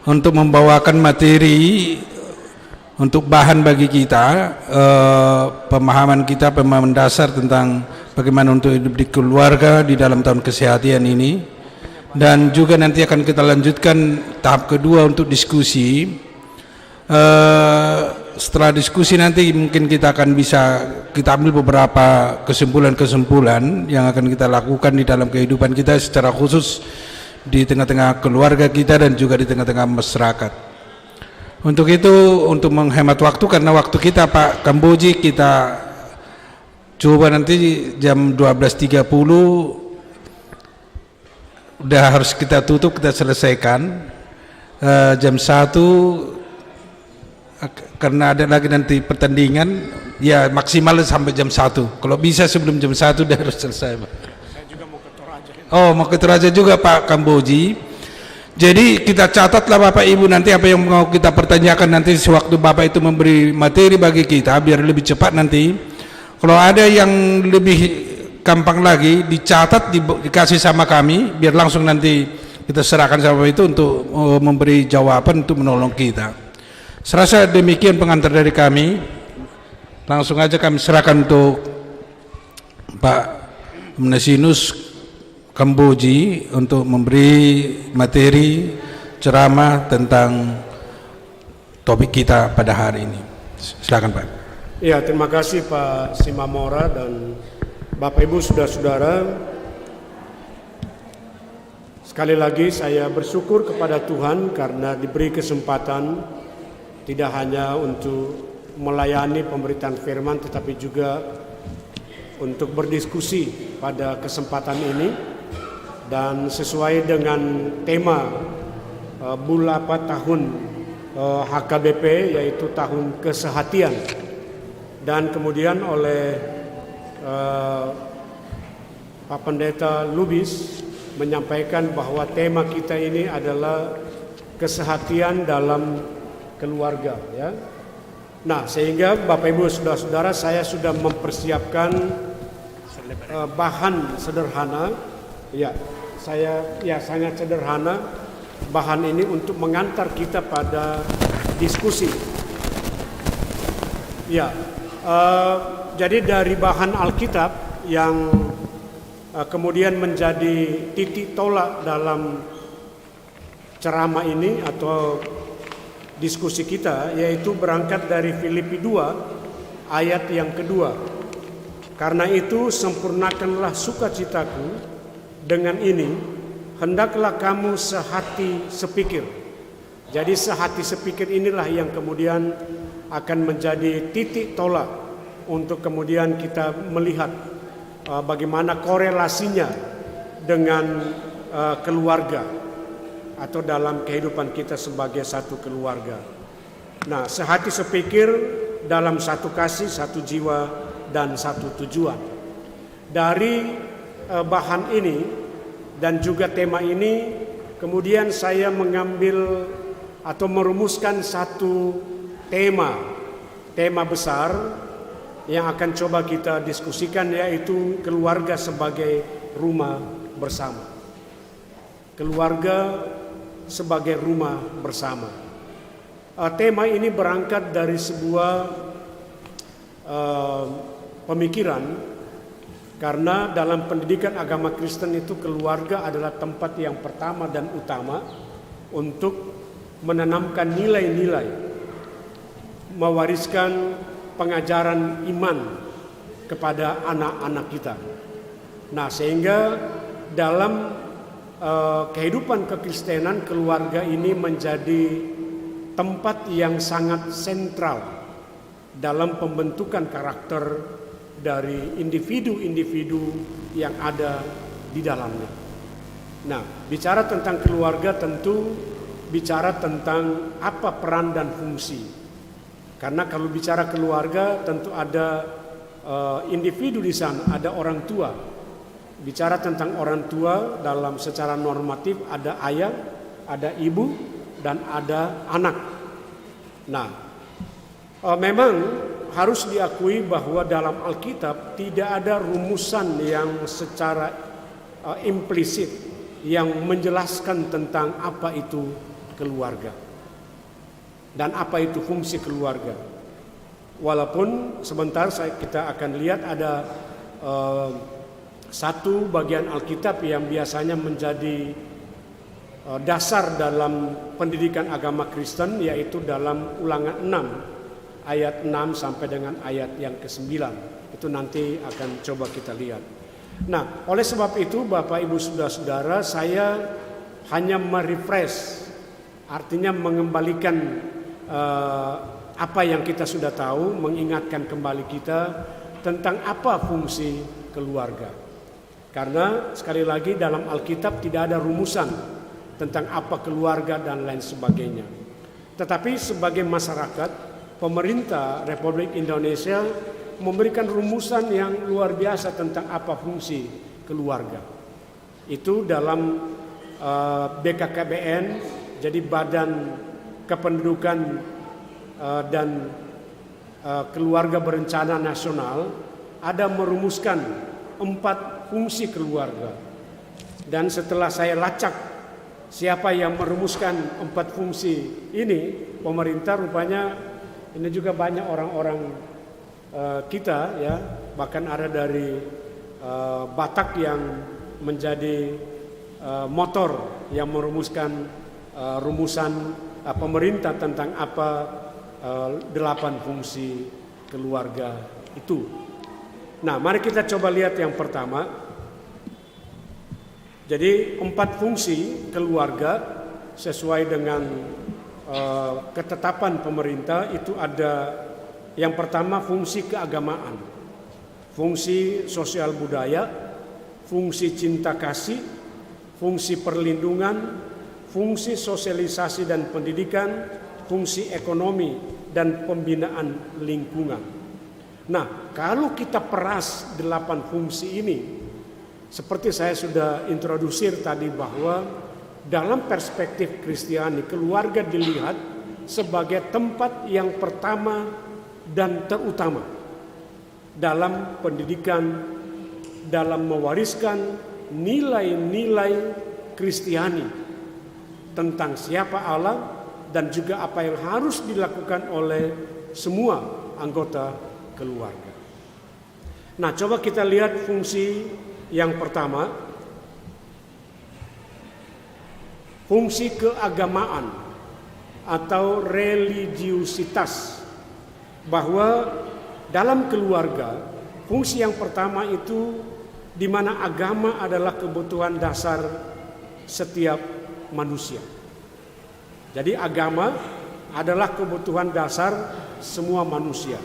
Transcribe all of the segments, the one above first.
untuk membawakan materi untuk bahan bagi kita, pemahaman kita, pemahaman dasar tentang bagaimana untuk hidup di keluarga di dalam tahun kesehatan ini. Dan juga nanti akan kita lanjutkan tahap kedua untuk diskusi. Setelah diskusi nanti mungkin kita akan bisa kita ambil beberapa kesimpulan-kesimpulan yang akan kita lakukan di dalam kehidupan kita secara khusus di tengah-tengah keluarga kita dan juga di tengah-tengah masyarakat. Untuk itu, untuk menghemat waktu, karena waktu kita Pak Kamboji, kita coba nanti jam 12.30 udah harus kita tutup, kita selesaikan. Jam 1 karena ada lagi nanti pertandingan, ya maksimal sampai jam 1. Kalau bisa sebelum jam 1 udah harus selesai Pak. Saya juga mau ke Toraja. Oh, mau ke Toraja juga Pak Kamboji. Jadi kita catatlah Bapak Ibu nanti apa yang mau kita pertanyakan nanti sewaktu Bapak itu memberi materi bagi kita, biar lebih cepat nanti. Kalau ada yang lebih gampang lagi dicatat, dikasih sama kami, biar langsung nanti kita serahkan sama itu untuk memberi jawaban untuk menolong kita. Serasa demikian pengantar dari kami. Langsung aja kami serahkan untuk Pak Mnesinus Kamboji untuk memberi materi ceramah tentang topik kita pada hari ini. Silakan Pak. Ya, terima kasih Pak Simamora dan Bapak Ibu saudara-saudara. Sekali lagi saya bersyukur kepada Tuhan karena diberi kesempatan tidak hanya untuk melayani pemberitaan firman tetapi juga untuk berdiskusi pada kesempatan ini. Dan sesuai dengan tema tahun HKBP, yaitu tahun kesehatan, dan kemudian oleh Pak Pendeta Lubis menyampaikan bahwa tema kita ini adalah kesehatan dalam keluarga, ya. Nah, sehingga Bapak Ibu saudara-saudara, saya sudah mempersiapkan bahan sederhana, ya. Saya sangat sederhana bahan ini untuk mengantar kita pada diskusi. Ya, jadi dari bahan Alkitab yang kemudian menjadi titik tolak dalam ceramah ini atau diskusi kita, yaitu berangkat dari Filipi 2 ayat yang kedua. Karena itu sempurnakanlah sukacitaku. Dengan ini, hendaklah kamu sehati sepikir. Jadi sehati sepikir inilah yang kemudian akan menjadi titik tolak untuk kemudian kita melihat bagaimana korelasinya dengan keluarga atau dalam kehidupan kita sebagai satu keluarga. Nah, sehati sepikir dalam satu kasih, satu jiwa, dan satu tujuan. Dari bahan ini dan juga tema ini, kemudian saya mengambil atau merumuskan satu tema besar yang akan coba kita diskusikan, yaitu keluarga sebagai rumah bersama. Keluarga sebagai rumah bersama. Tema ini berangkat dari sebuah pemikiran. Karena dalam pendidikan agama Kristen itu keluarga adalah tempat yang pertama dan utama untuk menanamkan nilai-nilai, mewariskan pengajaran iman kepada anak-anak kita. Nah, sehingga dalam kehidupan kekristenan, keluarga ini menjadi tempat yang sangat sentral dalam pembentukan karakter dari individu-individu yang ada di dalamnya. Nah, bicara tentang keluarga tentu bicara tentang apa peran dan fungsi. Karena kalau bicara keluarga tentu ada individu di sana, ada orang tua. Bicara tentang orang tua dalam secara normatif ada ayah, ada ibu, dan ada anak. Nah, memang harus diakui bahwa dalam Alkitab tidak ada rumusan yang secara implisit yang menjelaskan tentang apa itu keluarga. Dan apa itu fungsi keluarga? Walaupun sebentar kita akan lihat ada satu bagian Alkitab yang biasanya menjadi dasar dalam pendidikan agama Kristen, yaitu dalam Ulangan 6 ayat 6 sampai dengan ayat yang ke-9. Itu nanti akan coba kita lihat. Nah, oleh sebab itu Bapak Ibu Saudara-saudara, saya hanya merefresh, artinya mengembalikan apa yang kita sudah tahu, mengingatkan kembali kita tentang apa fungsi keluarga. Karena sekali lagi dalam Alkitab tidak ada rumusan tentang apa keluarga dan lain sebagainya. Tetapi sebagai masyarakat, pemerintah Republik Indonesia memberikan rumusan yang luar biasa tentang apa fungsi keluarga. Itu dalam BKKBN, jadi Badan Kependudukan dan Keluarga Berencana Nasional, ada merumuskan 4 fungsi keluarga. Dan setelah saya lacak siapa yang merumuskan 4 fungsi ini, pemerintah rupanya ini juga banyak orang-orang kita ya, bahkan ada dari Batak yang menjadi motor yang merumuskan rumusan pemerintah tentang apa 8 fungsi keluarga itu. Nah, mari kita coba lihat yang pertama. Jadi 4 fungsi keluarga sesuai dengan ketetapan pemerintah itu ada. Yang pertama fungsi keagamaan, fungsi sosial budaya, fungsi cinta kasih, fungsi perlindungan, fungsi sosialisasi dan pendidikan, fungsi ekonomi dan pembinaan lingkungan. Nah, kalau kita peras 8 fungsi ini, seperti saya sudah introdusir tadi bahwa dalam perspektif Kristiani, keluarga dilihat sebagai tempat yang pertama dan terutama dalam pendidikan, dalam mewariskan nilai-nilai Kristiani tentang siapa Allah dan juga apa yang harus dilakukan oleh semua anggota keluarga. Nah, coba kita lihat fungsi yang pertama, fungsi keagamaan atau religiusitas. Bahwa dalam keluarga, fungsi yang pertama itu di mana agama adalah kebutuhan dasar setiap manusia. Jadi agama adalah kebutuhan dasar semua manusia.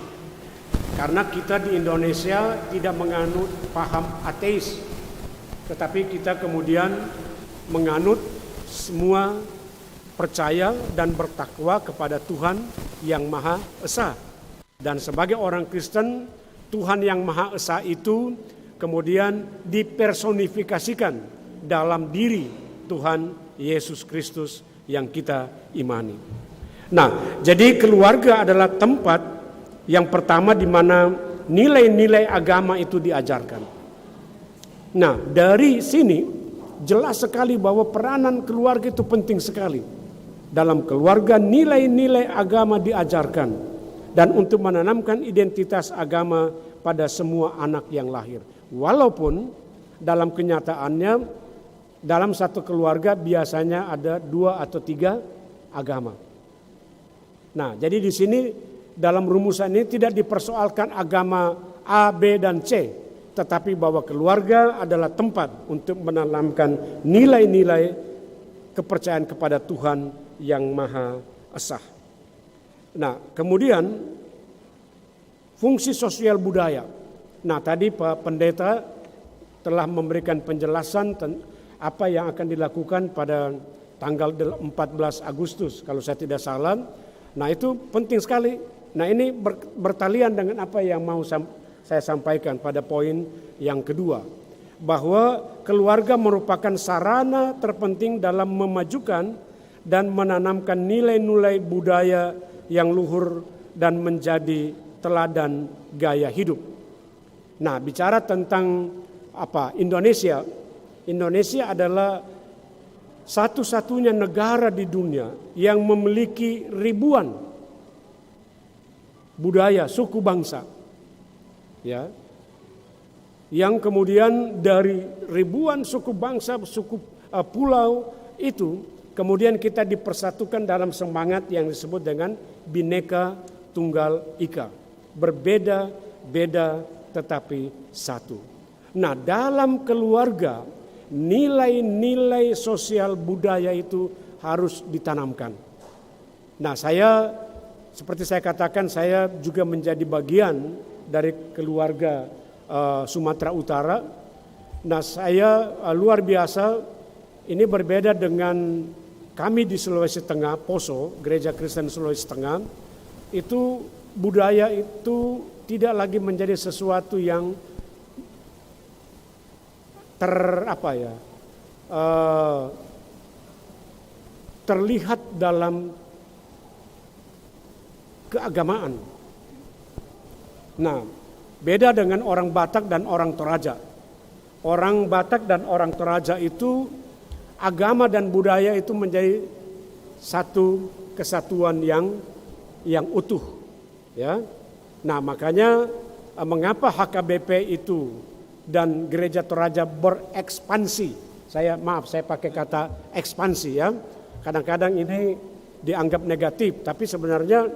Karena kita di Indonesia tidak menganut paham ateis, tetapi kita kemudian menganut semua percaya dan bertakwa kepada Tuhan yang Maha Esa. Dan sebagai orang Kristen, Tuhan yang Maha Esa itu kemudian dipersonifikasikan dalam diri Tuhan Yesus Kristus yang kita imani. Nah, jadi keluarga adalah tempat yang pertama di mana nilai-nilai agama itu diajarkan. Nah, dari sini jelas sekali bahwa peranan keluarga itu penting sekali. Dalam keluarga nilai-nilai agama diajarkan dan untuk menanamkan identitas agama pada semua anak yang lahir. Walaupun dalam kenyataannya dalam satu keluarga biasanya ada 2 atau 3 agama. Nah, jadi di sini dalam rumusan ini tidak dipersoalkan agama A, B, dan C, tetapi bahwa keluarga adalah tempat untuk menanamkan nilai-nilai kepercayaan kepada Tuhan yang Maha Esa. Nah, kemudian fungsi sosial budaya. Nah, tadi Pak Pendeta telah memberikan penjelasan apa yang akan dilakukan pada tanggal 14 Agustus kalau saya tidak salah. Nah, itu penting sekali. Nah, ini bertalian dengan apa yang mau saya sampaikan pada poin yang kedua. Bahwa keluarga merupakan sarana terpenting dalam memajukan dan menanamkan nilai-nilai budaya yang luhur dan menjadi teladan gaya hidup. Nah, bicara tentang Indonesia adalah satu-satunya negara di dunia yang memiliki ribuan budaya, suku bangsa. Ya. Yang kemudian dari ribuan suku bangsa, suku pulau itu kemudian kita dipersatukan dalam semangat yang disebut dengan Bhinneka Tunggal Ika. Berbeda-beda tetapi satu. Nah, dalam keluarga nilai-nilai sosial budaya itu harus ditanamkan. Nah, seperti saya katakan, saya juga menjadi bagian dari keluarga Sumatera Utara. Nah, saya luar biasa, ini berbeda dengan kami di Sulawesi Tengah, Poso, Gereja Kristen Sulawesi Tengah, itu budaya itu tidak lagi menjadi sesuatu yang terlihat dalam keagamaan. Nah, beda dengan orang Batak dan orang Toraja. Orang Batak dan orang Toraja itu agama dan budaya itu menjadi satu kesatuan yang utuh, ya. Nah, makanya mengapa HKBP itu dan Gereja Toraja berekspansi. Saya pakai kata ekspansi, ya. Kadang-kadang ini dianggap negatif, tapi sebenarnya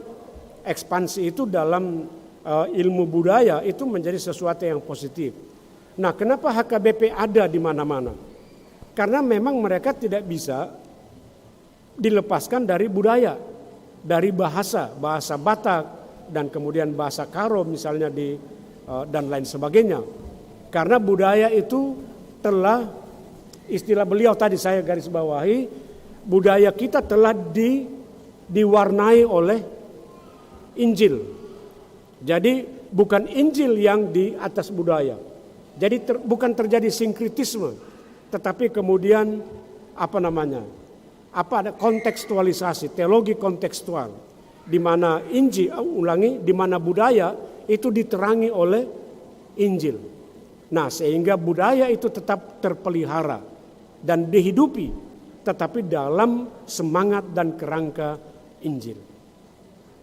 ekspansi itu dalam ilmu budaya itu menjadi sesuatu yang positif. Nah, kenapa HKBP ada di mana-mana? Karena memang mereka tidak bisa dilepaskan dari budaya, dari bahasa Batak dan kemudian bahasa Karo misalnya dan lain sebagainya. Karena budaya itu telah, istilah beliau tadi saya garis bawahi, budaya kita telah diwarnai oleh Injil. Jadi bukan Injil yang di atas budaya. Jadi bukan terjadi sinkritisme, tetapi kemudian ada kontekstualisasi, teologi kontekstual, di mana di mana budaya itu diterangi oleh Injil. Nah, sehingga budaya itu tetap terpelihara dan dihidupi, tetapi dalam semangat dan kerangka Injil.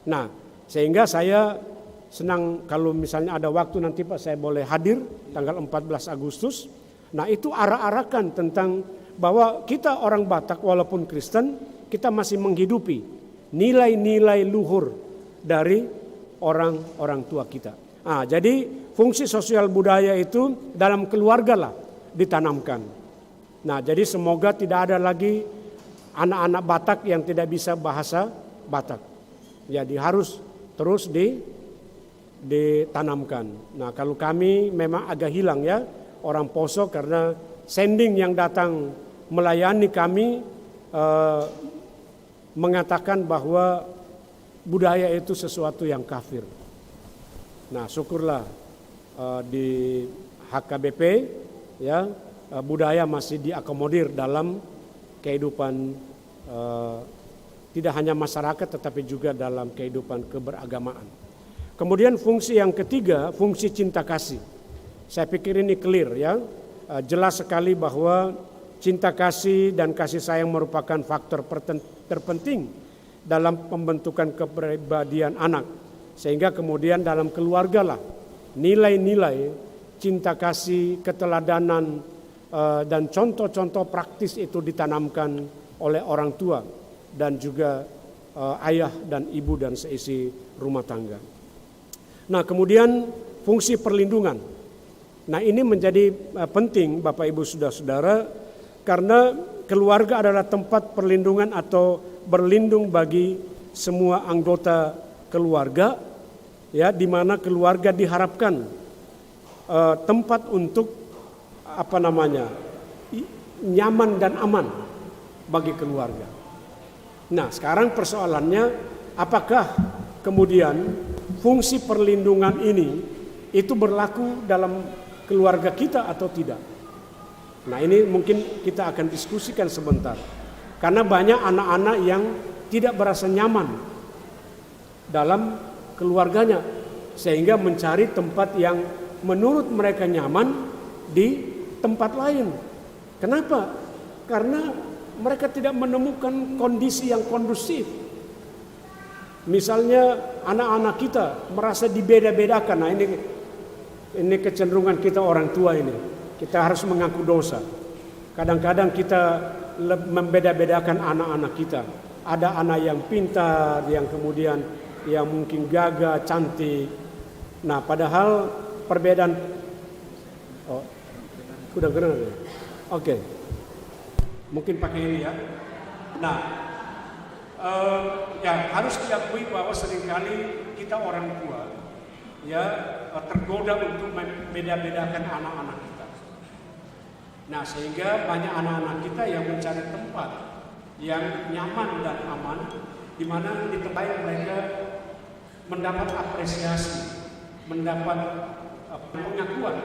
Nah, sehingga saya senang kalau misalnya ada waktu nanti Pak, saya boleh hadir tanggal 14 Agustus. Nah, itu arah-arahkan tentang bahwa kita orang Batak walaupun Kristen, kita masih menghidupi nilai-nilai luhur dari orang-orang tua kita. Nah, jadi fungsi sosial budaya itu dalam keluarga lah ditanamkan. Nah, jadi semoga tidak ada lagi anak-anak Batak yang tidak bisa bahasa Batak. Jadi harus terus ditanamkan. Nah, kalau kami memang agak hilang, ya, orang Poso, karena sending yang datang melayani kami mengatakan bahwa budaya itu sesuatu yang kafir. Nah, syukurlah di HKBP, ya, budaya masih diakomodir dalam kehidupan tidak hanya masyarakat tetapi juga dalam kehidupan keberagamaan. Kemudian fungsi yang ketiga, fungsi cinta kasih. Saya pikir ini clear, ya. Jelas sekali bahwa cinta kasih dan kasih sayang merupakan faktor terpenting dalam pembentukan kepribadian anak. Sehingga kemudian dalam keluarga lah nilai-nilai cinta kasih, keteladanan dan contoh-contoh praktis itu ditanamkan oleh orang tua dan juga ayah dan ibu dan seisi rumah tangga. Nah, kemudian fungsi perlindungan. Nah, ini menjadi penting Bapak Ibu Saudara-saudara, karena keluarga adalah tempat perlindungan atau berlindung bagi semua anggota keluarga, ya, di mana keluarga diharapkan tempat untuk nyaman dan aman bagi keluarga. Nah, sekarang persoalannya, apakah kemudian fungsi perlindungan ini itu berlaku dalam keluarga kita atau tidak? Nah, ini mungkin kita akan diskusikan sebentar. Karena banyak anak-anak yang tidak merasa nyaman dalam keluarganya, sehingga mencari tempat yang menurut mereka nyaman di tempat lain. Kenapa? Karena mereka tidak menemukan kondisi yang kondusif. Misalnya anak-anak kita merasa dibeda-bedakan. Nah, ini kecenderungan kita orang tua ini. Kita harus mengaku dosa. Kadang-kadang kita membeda-bedakan anak-anak kita. Ada anak yang pintar, yang kemudian yang mungkin gagah, cantik. Nah, padahal perbedaan. Oh, udah kenal ya? Oke. Mungkin pakai ini ya. Nah, ya harus diakui bahwa seringkali kita orang tua ya tergoda untuk membeda-bedakan anak-anak kita. Nah, sehingga banyak anak-anak kita yang mencari tempat yang nyaman dan aman, di mana di tempat mereka mendapat apresiasi, mendapat pengakuan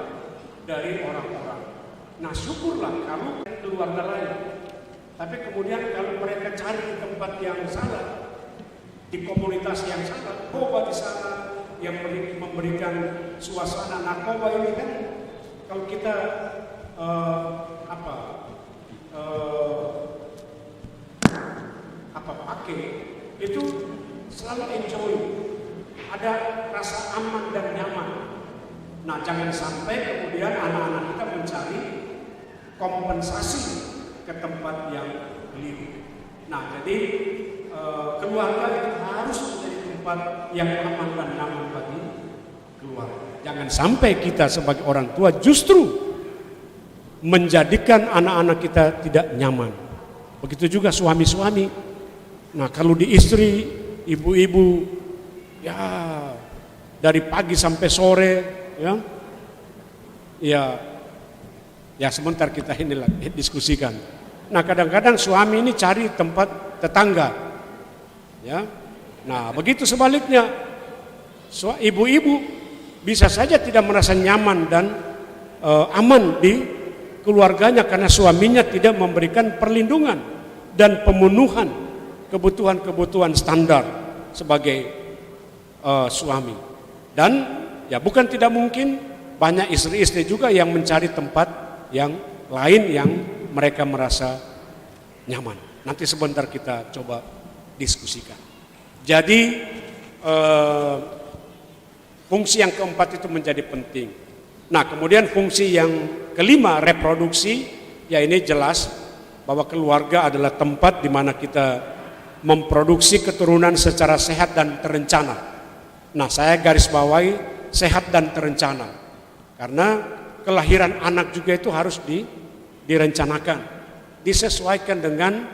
dari orang-orang. Nah, syukurlah kalau keluarga lain. Tapi kemudian kalau mereka cari di tempat yang salah, di komunitas yang salah, narkoba di sana yang memberikan suasana narkoba ini kan, kalau kita pakai itu selalu enjoy, ada rasa aman dan nyaman. Nah, jangan sampai kemudian anak-anak kita mencari kompensasi ke tempat yang keliru. Nah, jadi keluarga itu harus menjadi tempat yang aman dan nyaman bagi keluarga. Jangan sampai kita sebagai orang tua justru menjadikan anak-anak kita tidak nyaman. Begitu juga suami-suami. Nah, kalau di istri, ibu-ibu, ya dari pagi sampai sore, ya sebentar kita inilah diskusikan. Nah, kadang-kadang suami ini cari tempat tetangga, ya. Nah, begitu sebaliknya, ibu-ibu bisa saja tidak merasa nyaman dan aman di keluarganya karena suaminya tidak memberikan perlindungan dan pemenuhan kebutuhan-kebutuhan standar sebagai suami. Dan ya bukan tidak mungkin banyak istri-istri juga yang mencari tempat yang lain yang mereka merasa nyaman. Nanti sebentar kita coba diskusikan. Jadi fungsi yang keempat itu menjadi penting. Nah, kemudian fungsi yang kelima, reproduksi, ya ini jelas bahwa keluarga adalah tempat di mana kita memproduksi keturunan secara sehat dan terencana. Nah, saya garis bawahi sehat dan terencana. Karena kelahiran anak juga itu harus direncanakan, disesuaikan dengan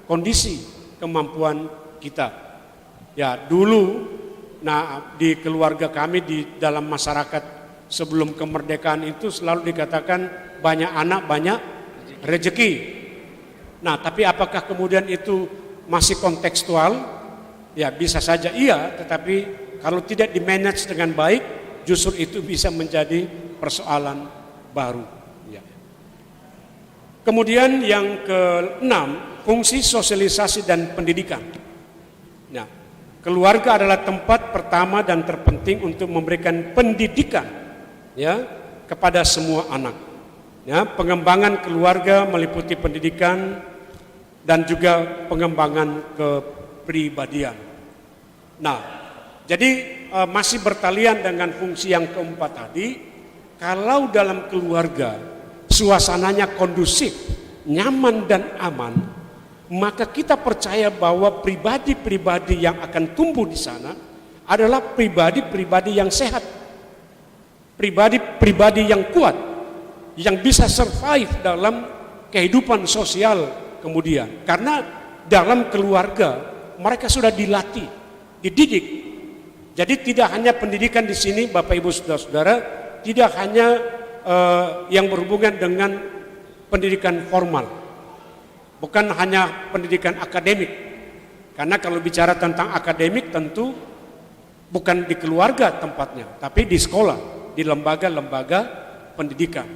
kondisi kemampuan kita. Ya, dulu di keluarga kami di dalam masyarakat sebelum kemerdekaan itu selalu dikatakan banyak anak banyak rezeki. Nah, tapi apakah kemudian itu masih kontekstual? Ya bisa saja iya, tetapi kalau tidak di-manage dengan baik, justru itu bisa menjadi persoalan baru. Ya. Kemudian yang keenam, fungsi sosialisasi dan pendidikan. Nah, keluarga adalah tempat pertama dan terpenting untuk memberikan pendidikan ya kepada semua anak. Ya, pengembangan keluarga meliputi pendidikan dan juga pengembangan kepribadian. Nah, jadi masih bertalian dengan fungsi yang keempat tadi. Kalau dalam keluarga suasananya kondusif, nyaman dan aman, maka kita percaya bahwa pribadi-pribadi yang akan tumbuh di sana adalah pribadi-pribadi yang sehat, pribadi-pribadi yang kuat, yang bisa survive dalam kehidupan sosial. Kemudian, karena dalam keluarga mereka sudah dilatih, dididik. Jadi tidak hanya pendidikan di sini, Bapak Ibu Saudara-saudara, tidak hanya yang berhubungan dengan pendidikan formal, bukan hanya pendidikan akademik. Karena kalau bicara tentang akademik tentu bukan di keluarga tempatnya, tapi di sekolah, di lembaga-lembaga pendidikan.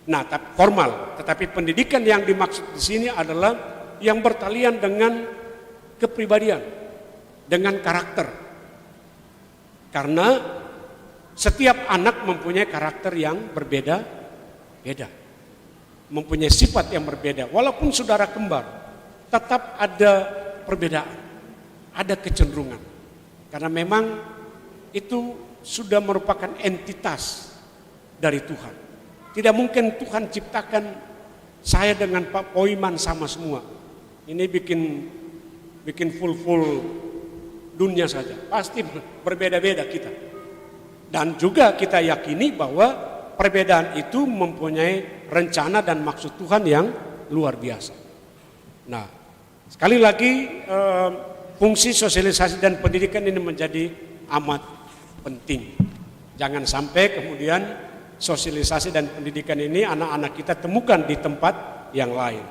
Nah, formal, tetapi pendidikan yang dimaksud di sini adalah yang bertalian dengan kepribadian, dengan karakter. Karena setiap anak mempunyai karakter yang berbeda-beda. mempunyai sifat yang berbeda. Walaupun saudara kembar, tetap ada perbedaan, ada kecenderungan. Karena memang itu sudah merupakan entitas dari Tuhan. Tidak mungkin Tuhan ciptakan saya dengan Pak Poiman sama semua. Ini bikin full dunia saja. Pasti berbeda-beda kita. Dan juga kita yakini bahwa perbedaan itu mempunyai rencana dan maksud Tuhan yang luar biasa. Nah, sekali lagi fungsi sosialisasi dan pendidikan ini menjadi amat penting. Jangan sampai kemudian sosialisasi dan pendidikan ini anak-anak kita temukan di tempat yang lain.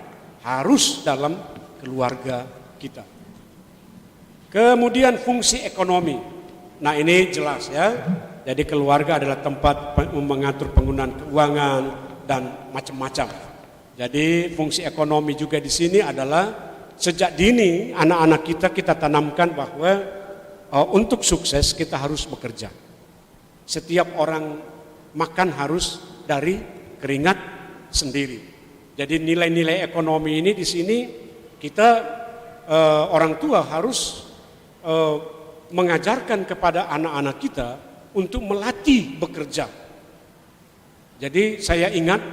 Harus dalam keluarga kita. Kemudian fungsi ekonomi. Nah, ini jelas ya. Jadi keluarga adalah tempat mengatur penggunaan keuangan dan macam-macam. Jadi fungsi ekonomi juga di sini adalah sejak dini anak-anak kita tanamkan bahwa untuk sukses kita harus bekerja. Setiap orang makan harus dari keringat sendiri. Jadi nilai-nilai ekonomi ini di sini kita orang tua harus mengajarkan kepada anak-anak kita untuk melatih bekerja. Jadi saya ingat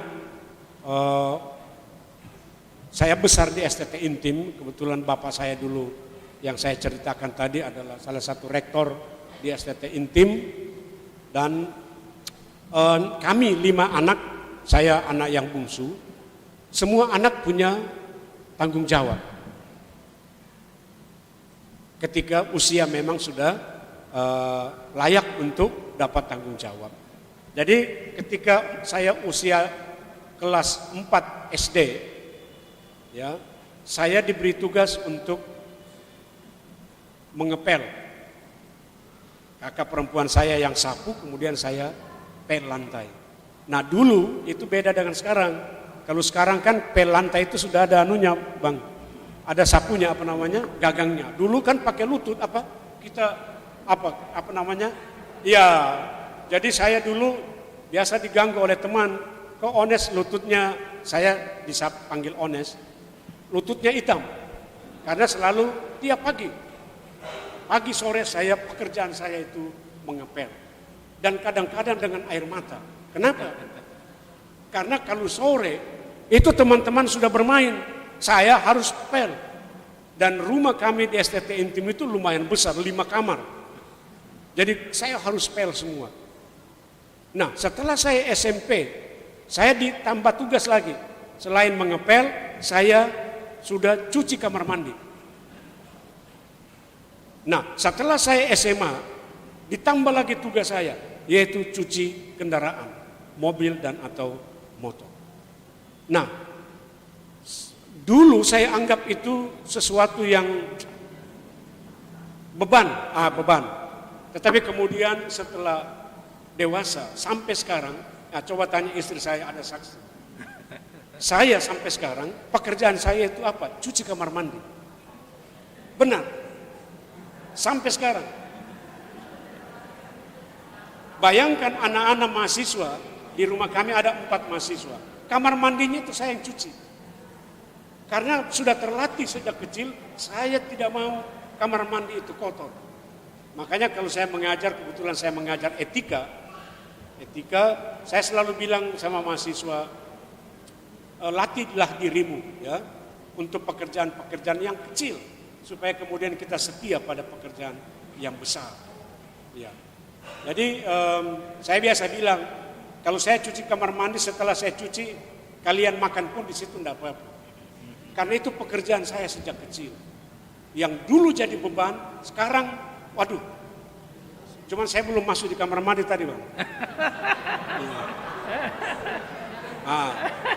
saya besar di STT Intim, kebetulan bapak saya dulu yang saya ceritakan tadi adalah salah satu rektor di STT Intim, dan kami 5 anak, saya anak yang bungsu, semua anak punya tanggung jawab. Ketika usia memang sudah layak untuk dapat tanggung jawab. Jadi ketika saya usia kelas 4 SD, ya, saya diberi tugas untuk mengepel. Kakak perempuan saya yang sapu, kemudian saya pel lantai. Nah dulu itu beda dengan sekarang. Kalau sekarang kan pel lantai itu sudah ada anunya, Bang. Ada sapunya, apa namanya, gagangnya. Dulu kan pakai lutut, apa namanya? Ya, jadi saya dulu biasa diganggu oleh teman. Kok Ones lututnya, saya panggil Ones, lututnya hitam. Karena selalu tiap pagi sore pekerjaan saya itu mengepel. Dan kadang-kadang dengan air mata. Kenapa? Karena kalau sore itu teman-teman sudah bermain, saya harus pel. Dan rumah kami di STT Intim itu lumayan besar, 5 kamar. Jadi saya harus pel semua. Nah setelah saya SMP, saya ditambah tugas lagi. Selain mengepel, saya sudah cuci kamar mandi. Nah setelah saya SMA, ditambah lagi tugas saya, yaitu cuci kendaraan, mobil dan atau motor. Nah dulu saya anggap itu sesuatu yang beban. Tetapi kemudian setelah dewasa sampai sekarang, nah coba tanya istri saya, ada saksi. Saya sampai sekarang pekerjaan saya itu apa? Cuci kamar mandi. Benar. Sampai sekarang. Bayangkan anak-anak mahasiswa, di rumah kami ada 4 mahasiswa. Kamar mandinya itu saya yang cuci. Karena sudah terlatih sejak kecil, saya tidak mau kamar mandi itu kotor. Makanya kalau saya mengajar, kebetulan saya mengajar etika, saya selalu bilang sama mahasiswa, latihlah dirimu ya untuk pekerjaan-pekerjaan yang kecil, supaya kemudian kita setia pada pekerjaan yang besar. Ya. Jadi saya biasa bilang, kalau saya cuci kamar mandi, setelah saya cuci, kalian makan pun di situ tidak apa-apa. Karena itu pekerjaan saya sejak kecil. Yang dulu jadi beban, sekarang waduh, cuman saya belum masuk di kamar mandi tadi, Bang. Nah,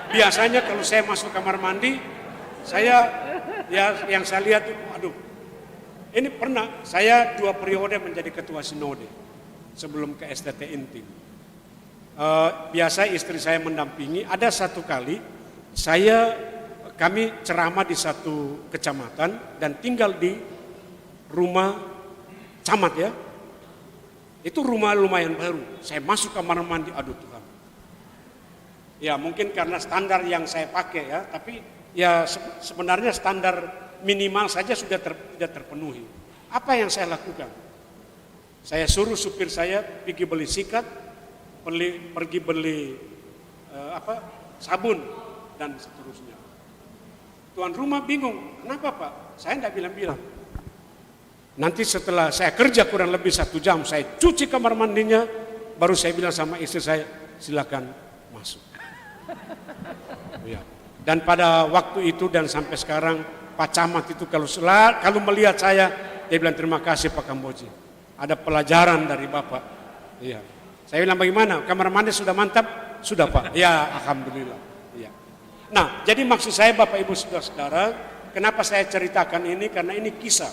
biasanya kalau saya masuk kamar mandi, yang saya lihat, aduh, ini pernah saya 2 periode menjadi ketua sinode sebelum ke STT Intim. Biasa istri saya mendampingi. Ada satu kali kami ceramah di satu kecamatan dan tinggal di rumah camat ya. Itu rumah lumayan baru. Saya masuk kamar mandi, aduh Tuhan. Ya mungkin karena standar yang saya pakai ya, tapi ya sebenarnya standar minimal saja sudah tidak terpenuhi. Apa yang saya lakukan? Saya suruh supir saya pergi beli sikat, pergi beli sabun dan seterusnya. Tuan rumah bingung, kenapa Pak? Saya tidak bilang-bilang. Nanti setelah saya kerja kurang lebih 1 jam, saya cuci kamar mandinya, baru saya bilang sama istri saya, silakan masuk. Ya. Dan pada waktu itu dan sampai sekarang Pak Camat itu kalau melihat saya, dia bilang terima kasih Pak Kamboji. Ada pelajaran dari Bapak. Iya. Saya bilang bagaimana? Kamar mandi sudah mantap? Sudah Pak. Ya alhamdulillah. Iya. Nah jadi maksud saya Bapak Ibu Saudara-saudara, kenapa saya ceritakan ini? Karena ini kisah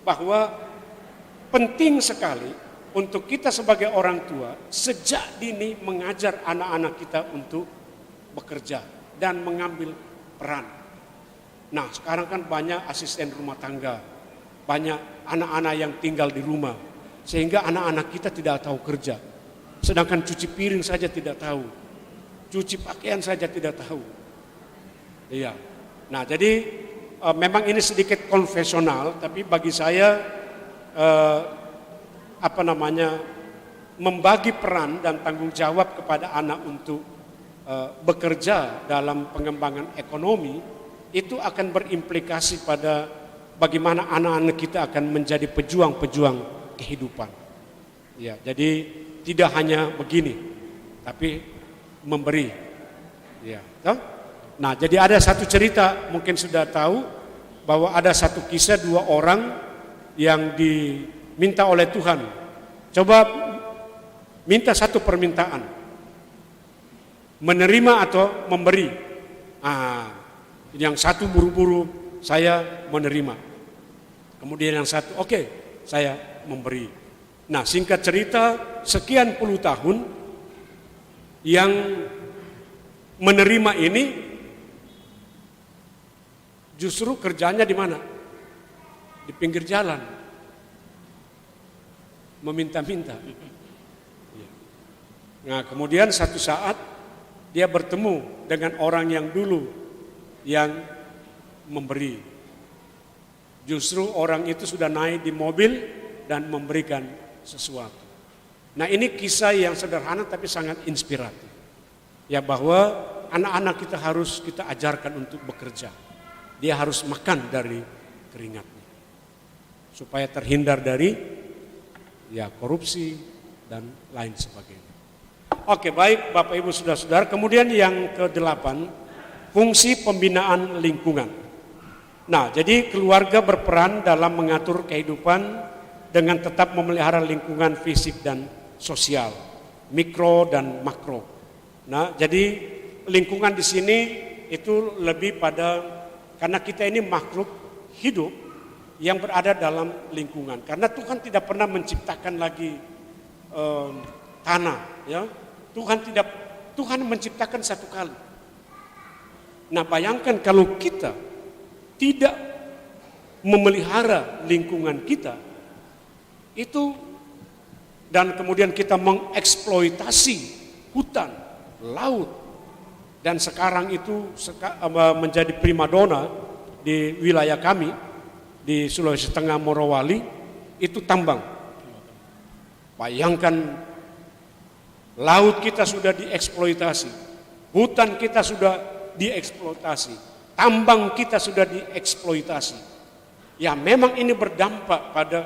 bahwa penting sekali untuk kita sebagai orang tua sejak dini mengajar anak-anak kita untuk bekerja dan mengambil peran. Nah sekarang kan banyak asisten rumah tangga, banyak anak-anak yang tinggal di rumah, sehingga anak-anak kita tidak tahu kerja. Sedangkan cuci piring saja tidak tahu, cuci pakaian saja tidak tahu. Iya. Nah jadi memang ini sedikit konvensional, tapi bagi saya membagi peran dan tanggung jawab kepada anak untuk bekerja dalam pengembangan ekonomi itu akan berimplikasi pada bagaimana anak-anak kita akan menjadi pejuang-pejuang kehidupan. Ya, jadi tidak hanya begini, tapi memberi. Ya, toh? Nah, jadi ada satu cerita mungkin sudah tahu bahwa ada satu kisah 2 orang yang diminta oleh Tuhan. Coba minta satu permintaan. Menerima atau memberi. Yang satu buru-buru saya menerima. Kemudian yang satu oke, saya memberi. Nah singkat cerita sekian puluh tahun yang menerima ini justru kerjanya di mana? Di pinggir jalan. Meminta-minta. Nah kemudian satu saat dia bertemu dengan orang yang dulu yang memberi. Justru orang itu sudah naik di mobil dan memberikan sesuatu. Nah ini kisah yang sederhana tapi sangat inspiratif. Ya bahwa anak-anak kita harus kita ajarkan untuk bekerja. Dia harus makan dari keringatnya. Supaya terhindar dari korupsi dan lain sebagainya. Oke baik Bapak Ibu Saudara-saudara. Kemudian yang ke-8, fungsi pembinaan lingkungan. Nah jadi keluarga berperan dalam mengatur kehidupan dengan tetap memelihara lingkungan fisik dan sosial, mikro dan makro. Nah jadi lingkungan di sini itu lebih pada, karena kita ini makhluk hidup yang berada dalam lingkungan. Karena Tuhan tidak pernah menciptakan lagi tanah, ya. Tuhan menciptakan satu kali. Nah bayangkan kalau kita tidak memelihara lingkungan kita itu, dan kemudian kita mengeksploitasi hutan, laut, dan sekarang itu menjadi primadona di wilayah kami di Sulawesi Tengah, Morowali, itu tambang. Bayangkan laut kita sudah dieksploitasi, hutan kita sudah dieksploitasi, tambang kita sudah dieksploitasi. Ya memang ini berdampak pada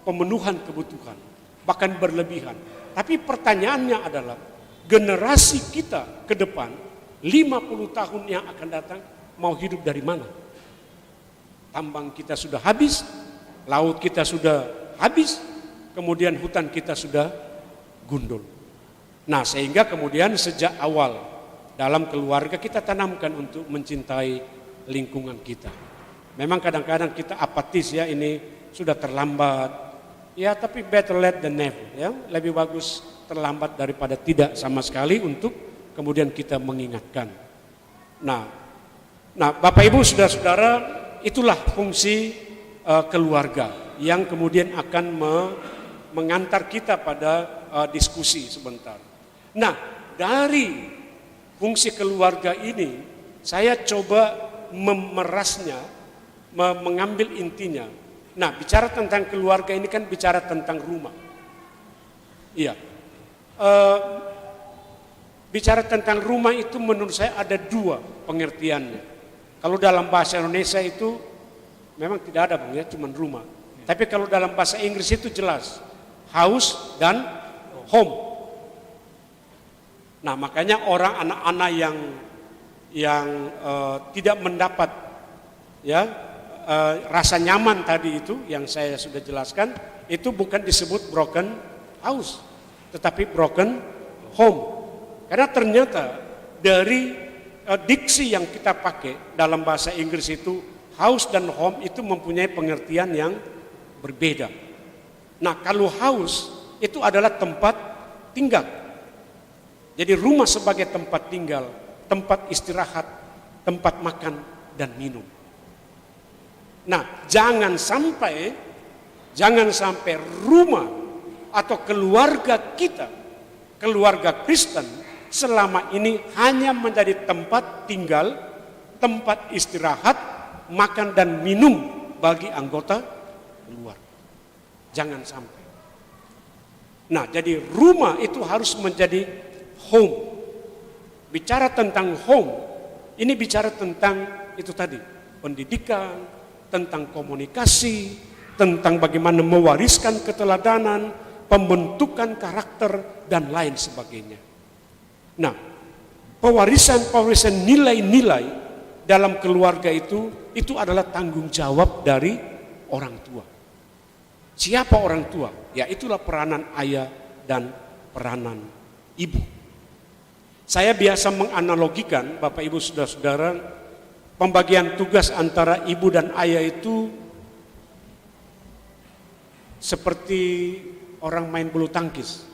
pemenuhan kebutuhan, bahkan berlebihan. Tapi pertanyaannya adalah generasi kita ke depan 50 tahun yang akan datang mau hidup dari mana? Tambang kita sudah habis, laut kita sudah habis, kemudian hutan kita sudah gundul. Nah sehingga kemudian sejak awal dalam keluarga kita tanamkan untuk mencintai lingkungan kita. Memang kadang-kadang kita apatis ya, ini sudah terlambat. Ya tapi better late than never ya. Lebih bagus terlambat daripada tidak sama sekali untuk kemudian kita mengingatkan. Nah Bapak Ibu Saudara-saudara, itulah fungsi keluarga yang kemudian akan mengantar kita pada diskusi sebentar. Nah dari fungsi keluarga ini saya coba memerasnya, mengambil intinya. Nah, bicara tentang keluarga ini kan bicara tentang rumah. Iya. Bicara tentang rumah itu menurut saya ada dua pengertiannya. Kalau dalam bahasa Indonesia itu memang tidak ada Bang ya, cuma rumah. Tapi kalau dalam bahasa Inggris itu jelas, house dan home. Nah, makanya orang anak-anak yang tidak mendapat ya rasa nyaman tadi itu yang saya sudah jelaskan, itu bukan disebut broken house, tetapi broken home. Karena ternyata dari diksi yang kita pakai dalam bahasa Inggris itu, house dan home itu mempunyai pengertian yang berbeda. Nah, kalau house itu adalah tempat tinggal. Jadi rumah sebagai tempat tinggal, tempat istirahat, tempat makan dan minum. Nah, jangan sampai rumah atau keluarga kita, keluarga Kristen selama ini hanya menjadi tempat tinggal, tempat istirahat, makan dan minum bagi anggota keluarga. Jangan sampai. Nah, jadi rumah itu harus menjadi home. Bicara tentang home, ini bicara tentang itu tadi, pendidikan, tentang komunikasi, tentang bagaimana mewariskan keteladanan, pembentukan karakter dan lain sebagainya. Nah, pewarisan nilai-nilai dalam keluarga itu adalah tanggung jawab dari orang tua. Siapa orang tua? Ya, itulah peranan ayah dan peranan ibu. Saya biasa menganalogikan, Bapak Ibu Saudara-saudara, pembagian tugas antara ibu dan ayah itu seperti orang main bulu tangkis.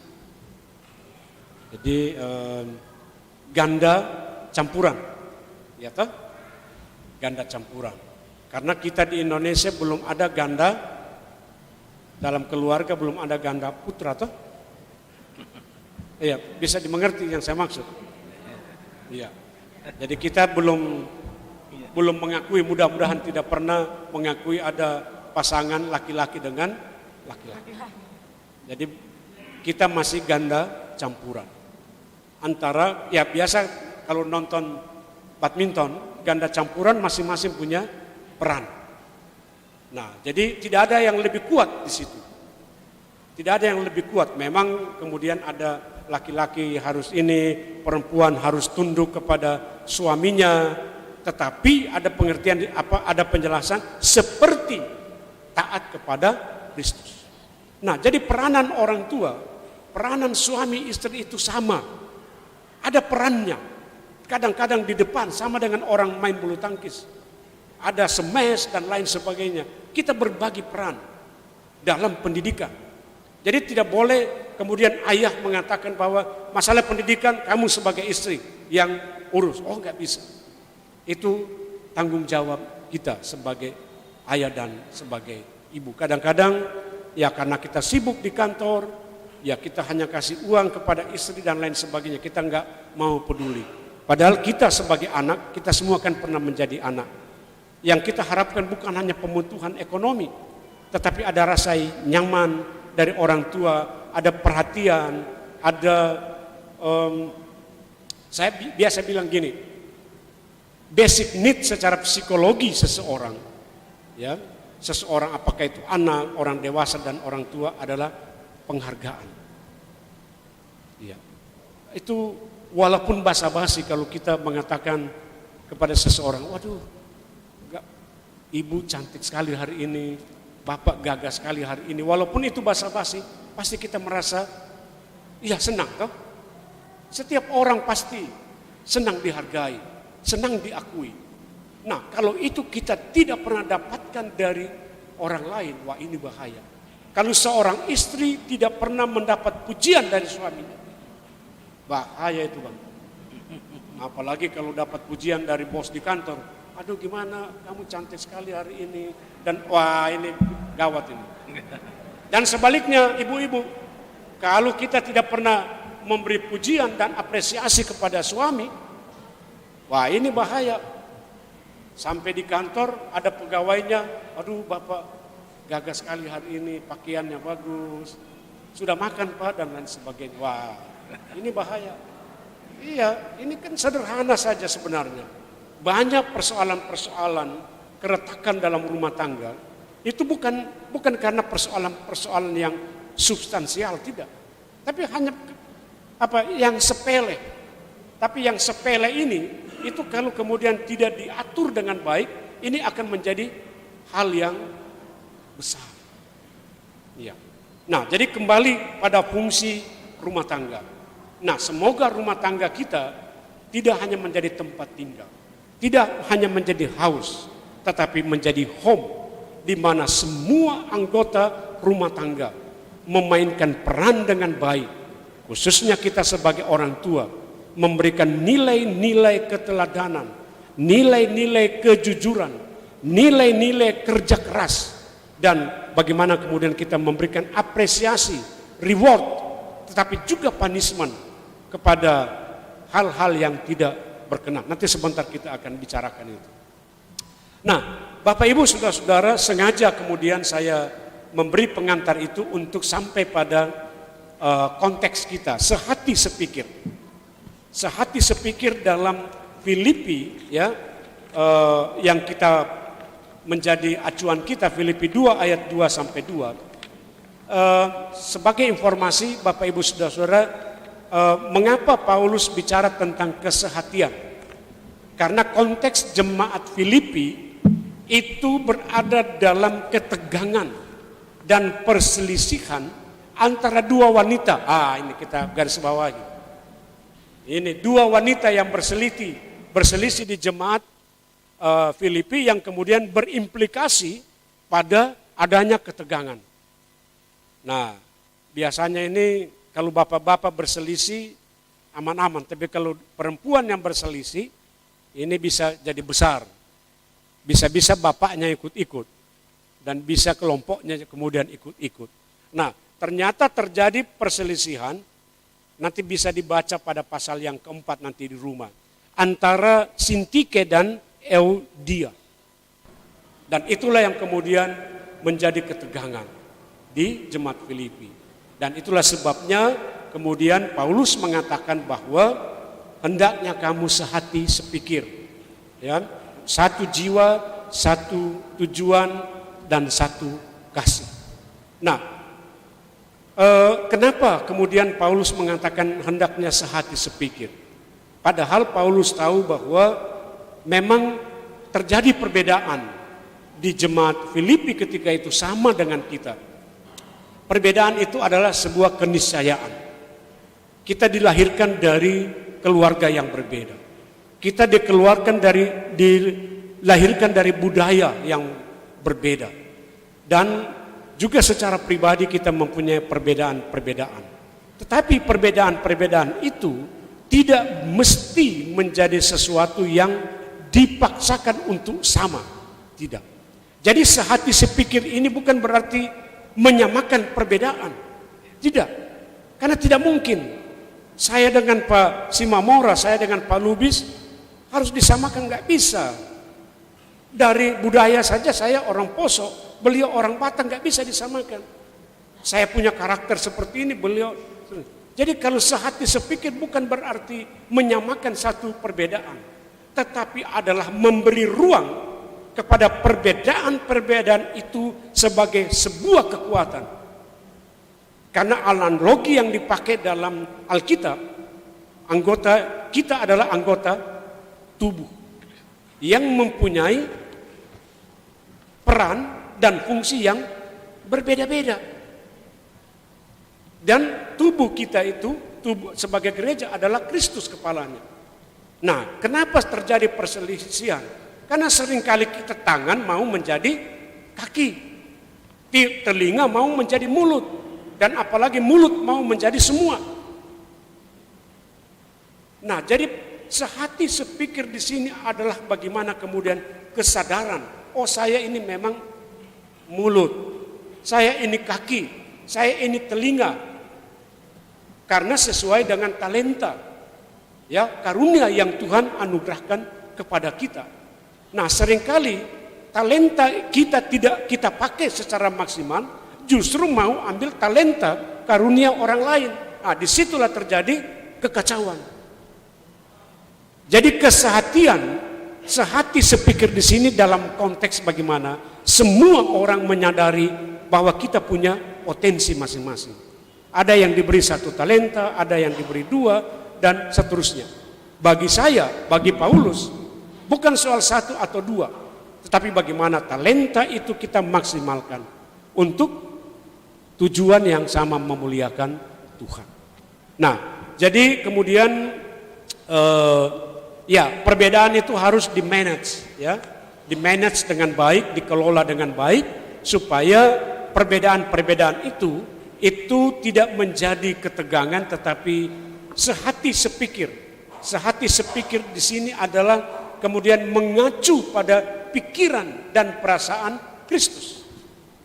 Jadi ganda campuran, ya toh? Ganda campuran. Karena kita di Indonesia belum ada ganda dalam keluarga, belum ada ganda putra toh? Iya, bisa dimengerti yang saya maksud. Iya. Jadi kita belum mengakui, mudah-mudahan tidak pernah mengakui ada pasangan laki-laki dengan laki-laki. Jadi kita masih ganda campuran. Antara, ya biasa kalau nonton badminton, ganda campuran masing-masing punya peran. Nah, jadi tidak ada yang lebih kuat di situ. Tidak ada yang lebih kuat. Memang kemudian ada laki-laki harus ini, perempuan harus tunduk kepada suaminya. Tetapi ada pengertian, ada penjelasan seperti taat kepada Kristus. Nah, jadi peranan orang tua, peranan suami istri itu sama. Ada perannya. Kadang-kadang di depan sama dengan orang main bulu tangkis. Ada semes dan lain sebagainya. Kita berbagi peran dalam pendidikan. Jadi tidak boleh kemudian ayah mengatakan bahwa masalah pendidikan kamu sebagai istri yang urus. Oh, enggak bisa. Itu tanggung jawab kita sebagai ayah dan sebagai ibu. Kadang-kadang ya karena kita sibuk di kantor, ya kita hanya kasih uang kepada istri dan lain sebagainya. Kita enggak mau peduli. Padahal kita sebagai anak, kita semua kan pernah menjadi anak. Yang kita harapkan bukan hanya pemutuhan ekonomi, tetapi ada rasa nyaman dari orang tua, ada perhatian, ada saya biasa bilang gini, basic need secara psikologi seseorang, ya, seseorang apakah itu anak, orang dewasa dan orang tua adalah penghargaan. Ya. Itu walaupun basa-basi kalau kita mengatakan kepada seseorang, waduh, ibu cantik sekali hari ini, bapak gagah sekali hari ini. Walaupun itu basa-basi, pasti kita merasa, iya senang toh. Setiap orang pasti senang dihargai, senang diakui. Nah, kalau itu kita tidak pernah dapatkan dari orang lain, wah ini bahaya. Kalau seorang istri tidak pernah mendapat pujian dari suaminya, bahaya itu Bang. Apalagi kalau dapat pujian dari bos di kantor, aduh gimana kamu cantik sekali hari ini, dan wah ini gawat ini. Dan sebaliknya ibu-ibu, kalau kita tidak pernah memberi pujian dan apresiasi kepada suami, Wah, ini bahaya. Sampai di kantor ada pegawainya, aduh Bapak gagah sekali hari ini, pakaiannya bagus, sudah makan Pak, dan lain sebagainya. Wah, ini bahaya. Iya, ini kan sederhana saja sebenarnya. Banyak persoalan-persoalan keretakan dalam rumah tangga itu bukan karena persoalan-persoalan yang substansial, tidak, tapi hanya yang sepele. Tapi yang sepele ini itu kalau kemudian tidak diatur dengan baik, ini akan menjadi hal yang besar. Ya. Nah, jadi kembali pada fungsi rumah tangga. Nah, semoga rumah tangga kita tidak hanya menjadi tempat tinggal, tidak hanya menjadi house, tetapi menjadi home, di mana semua anggota rumah tangga memainkan peran dengan baik, khususnya kita sebagai orang tua, memberikan nilai-nilai keteladanan, nilai-nilai kejujuran, nilai-nilai kerja keras, dan bagaimana kemudian kita memberikan apresiasi, reward, tetapi juga punishment kepada hal-hal yang tidak berkenan. Nanti sebentar kita akan bicarakan itu. Nah, Bapak Ibu Saudara-saudara, sengaja kemudian saya memberi pengantar itu untuk sampai pada konteks kita, sehati sepikir. Sehati sepikir dalam Filipi, ya, yang kita menjadi acuan kita, Filipi 2 ayat 2 sampai 2. Sebagai informasi Bapak Ibu Saudara-saudara, mengapa Paulus bicara tentang kesehatian? Karena konteks jemaat Filipi itu berada dalam ketegangan dan perselisihan antara dua wanita. Ini kita garis bawahi. Ini dua wanita yang berselisih di jemaat Filipi yang kemudian berimplikasi pada adanya ketegangan. Nah, biasanya ini kalau bapak-bapak berselisih aman-aman, tapi kalau perempuan yang berselisih ini bisa jadi besar. Bisa-bisa bapaknya ikut-ikut dan bisa kelompoknya kemudian ikut-ikut. Nah, ternyata terjadi perselisihan. Nanti bisa dibaca pada pasal yang keempat nanti di rumah. Antara Sintike dan Eudia. Dan itulah yang kemudian menjadi ketegangan di jemaat Filipi. Dan itulah sebabnya kemudian Paulus mengatakan bahwa hendaknya kamu sehati sepikir. Ya, satu jiwa, satu tujuan, dan satu kasih. Nah, kenapa kemudian Paulus mengatakan hendaknya sehati sepikir? Padahal Paulus tahu bahwa memang terjadi perbedaan di jemaat Filipi ketika itu sama dengan kita. Perbedaan itu adalah sebuah keniscayaan. Kita dilahirkan dari keluarga yang berbeda. Kita dilahirkan dari budaya yang berbeda. Dan juga secara pribadi kita mempunyai perbedaan-perbedaan. Tetapi perbedaan-perbedaan itu tidak mesti menjadi sesuatu yang dipaksakan untuk sama. Tidak. Jadi sehati sepikir ini bukan berarti menyamakan perbedaan. Tidak. Karena tidak mungkin saya dengan Pak Simamora, saya dengan Pak Lubis harus disamakan, nggak bisa. Dari budaya saja saya orang Poso, beliau orang Batak, nggak bisa disamakan. Saya punya karakter seperti ini, beliau. Jadi kalau sehati sepikir bukan berarti menyamakan satu perbedaan, tetapi adalah memberi ruang kepada perbedaan-perbedaan itu sebagai sebuah kekuatan. Karena analogi yang dipakai dalam Alkitab, anggota kita adalah anggota tubuh yang mempunyai peran dan fungsi yang berbeda-beda. Dan tubuh kita itu, tubuh sebagai gereja adalah Kristus kepalanya. Nah, kenapa terjadi perselisihan? Karena seringkali kita tangan mau menjadi kaki, telinga mau menjadi mulut, dan apalagi mulut mau menjadi semua. Nah, jadi sehati sepikir di sini adalah bagaimana kemudian kesadaran, oh saya ini memang mulut, saya ini kaki, saya ini telinga. Karena sesuai dengan talenta. Ya, karunia yang Tuhan anugerahkan kepada kita. Nah, seringkali talenta kita tidak kita pakai secara maksimal, justru mau ambil talenta karunia orang lain. Nah, disitulah terjadi kekacauan. Jadi sehati sepikir di sini dalam konteks bagaimana semua orang menyadari bahwa kita punya potensi masing-masing. Ada yang diberi 1 talenta, ada yang diberi 2, dan seterusnya. Bagi saya, bagi Paulus, bukan soal 1 atau 2, tetapi bagaimana talenta itu kita maksimalkan untuk tujuan yang sama, memuliakan Tuhan. Nah, jadi kemudian perbedaan itu harus di-manage, ya, di-manage dengan baik, dikelola dengan baik, supaya perbedaan-perbedaan itu tidak menjadi ketegangan, tetapi sehati sepikir. Sehati sepikir di sini adalah kemudian mengacu pada pikiran dan perasaan Kristus.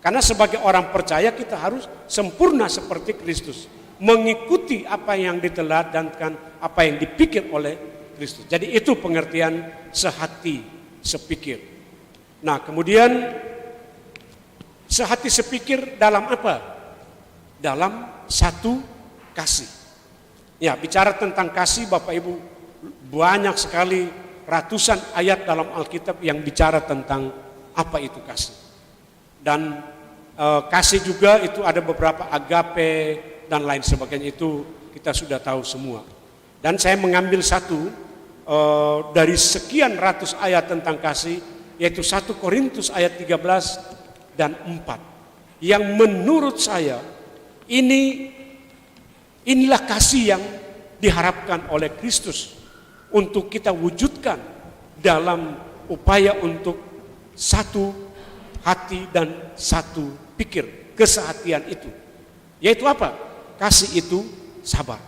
Karena sebagai orang percaya kita harus sempurna seperti Kristus, mengikuti apa yang diteladankan, apa yang dipikir oleh Kristus. Jadi itu pengertian sehati sepikir. Nah, kemudian sehati sepikir dalam apa? Dalam satu kasih. Ya, bicara tentang kasih, Bapak Ibu, banyak sekali ratusan ayat dalam Alkitab yang bicara tentang apa itu kasih. Dan kasih juga itu ada beberapa agape dan lain sebagainya, itu kita sudah tahu semua. Dan saya mengambil satu dari sekian ratus ayat tentang kasih, yaitu 1 Korintus ayat 13 dan 4. Yang menurut saya inilah kasih yang diharapkan oleh Kristus untuk kita wujudkan dalam upaya untuk satu hati dan satu pikir, kesehatian itu. Yaitu apa? Kasih itu sabar.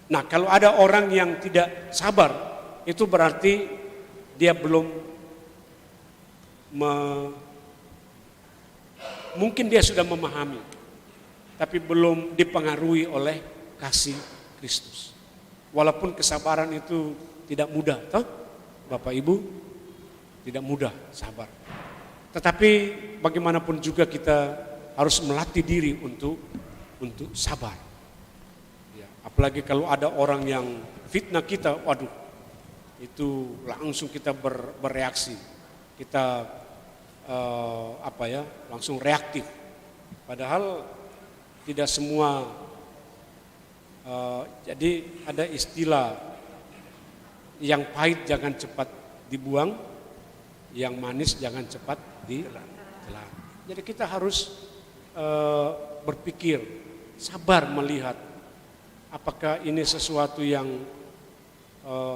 Nah, kalau ada orang yang tidak sabar, itu berarti dia belum mungkin dia sudah memahami, tapi belum dipengaruhi oleh kasih Kristus. Walaupun kesabaran itu tidak mudah, toh Bapak Ibu, tidak mudah sabar. Tetapi bagaimanapun juga kita harus melatih diri untuk sabar. Ya, apalagi kalau ada orang yang fitnah kita, waduh, itu langsung kita bereaksi, kita langsung reaktif. Padahal tidak semua. Jadi ada istilah, yang pahit jangan cepat dibuang, yang manis jangan cepat ditelan. Jadi kita harus berpikir, sabar melihat apakah ini sesuatu yang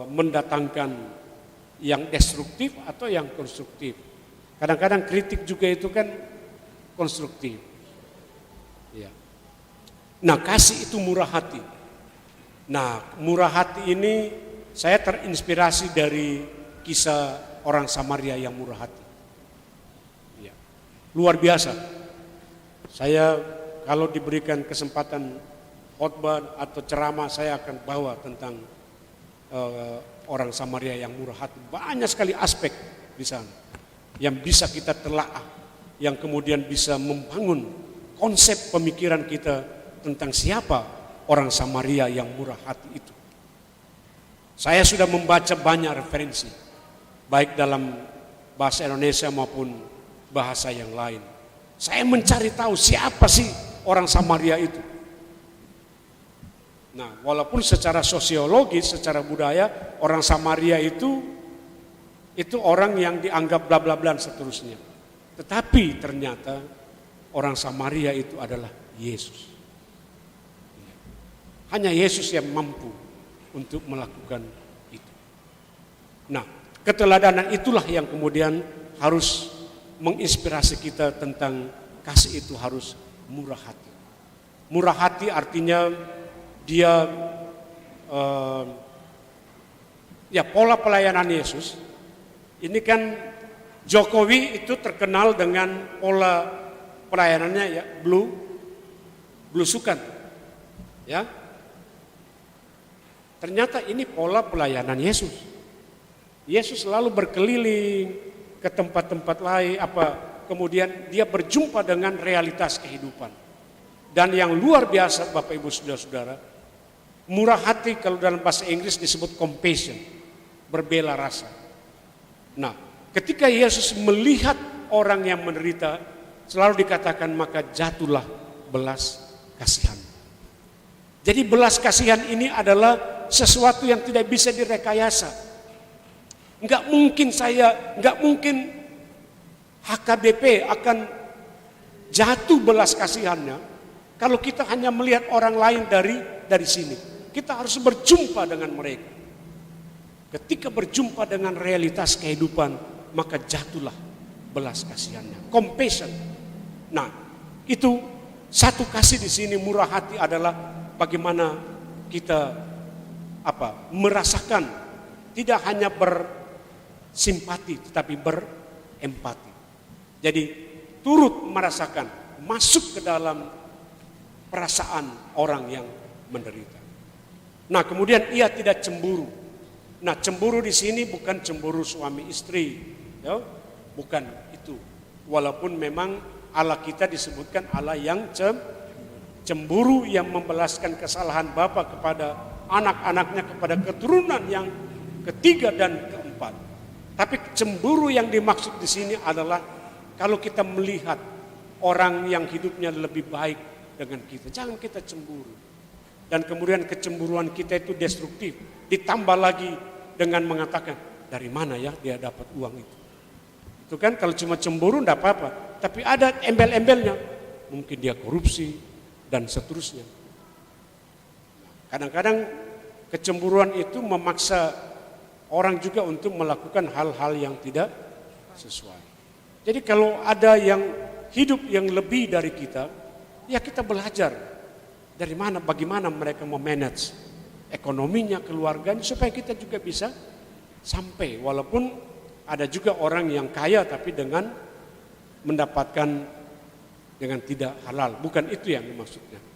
mendatangkan yang destruktif atau yang konstruktif. Kadang-kadang kritik juga itu kan konstruktif. Ya. Nah, kasih itu murah hati. Nah, murah hati ini saya terinspirasi dari kisah orang Samaria yang murah hati. Ya. Luar biasa. Saya kalau diberikan kesempatan khotbah atau ceramah, saya akan bawa tentang orang Samaria yang murah hati. Banyak sekali aspek di sana yang bisa kita telaah, yang kemudian bisa membangun konsep pemikiran kita tentang siapa orang Samaria yang murah hati itu. Saya sudah membaca banyak referensi, baik dalam bahasa Indonesia maupun bahasa yang lain. Saya mencari tahu siapa sih orang Samaria itu. Nah, walaupun secara sosiologis, secara budaya, orang Samaria itu orang yang dianggap bla bla bla dan seterusnya. Tetapi ternyata orang Samaria itu adalah Yesus. Hanya Yesus yang mampu untuk melakukan itu. Nah, keteladanan itulah yang kemudian harus menginspirasi kita tentang kasih itu harus murah hati. Murah hati artinya dia pola pelayanan Yesus. Ini kan Jokowi itu terkenal dengan pola pelayanannya ya blusukan. Ya. ternyata ini pola pelayanan Yesus. Yesus selalu berkeliling ke tempat-tempat lain, kemudian dia berjumpa dengan realitas kehidupan. Dan yang luar biasa Bapak Ibu Saudara-saudara, murah hati kalau dalam bahasa Inggris disebut compassion, berbela rasa. Nah, ketika Yesus melihat orang yang menderita, selalu dikatakan maka jatuhlah belas kasihan. Jadi belas kasihan ini adalah sesuatu yang tidak bisa direkayasa. Enggak mungkin HKBP akan jatuh belas kasihannya kalau kita hanya melihat orang lain dari sini. Kita harus berjumpa dengan mereka. Ketika berjumpa dengan realitas kehidupan, maka jatuhlah belas kasihannya. Compassion. Nah, itu satu kasih di sini murah hati adalah bagaimana kita merasakan, tidak hanya bersimpati tetapi berempati. Jadi turut merasakan, masuk ke dalam perasaan orang yang menderita. Nah, kemudian ia tidak cemburu. Nah, cemburu di sini bukan cemburu suami istri, ya, bukan itu. Walaupun memang Allah kita disebutkan Allah yang cemburu, yang membalaskan kesalahan bapa kepada anak-anaknya, kepada keturunan yang ketiga dan keempat. Tapi cemburu yang dimaksud di sini adalah kalau kita melihat orang yang hidupnya lebih baik dengan kita, jangan kita cemburu. Dan kemudian kecemburuan kita itu destruktif. Ditambah lagi dengan mengatakan, dari mana ya dia dapat uang itu. Itu kan kalau cuma cemburu enggak apa-apa. Tapi ada embel-embelnya. Mungkin dia korupsi dan seterusnya. Kadang-kadang kecemburuan itu memaksa orang juga untuk melakukan hal-hal yang tidak sesuai. Jadi kalau ada yang hidup yang lebih dari kita, ya kita belajar dari mana, bagaimana mereka memanage ekonominya, keluarganya, supaya kita juga bisa sampai. Walaupun ada juga orang yang kaya tapi dengan mendapatkan dengan tidak halal. Bukan itu yang dimaksudnya.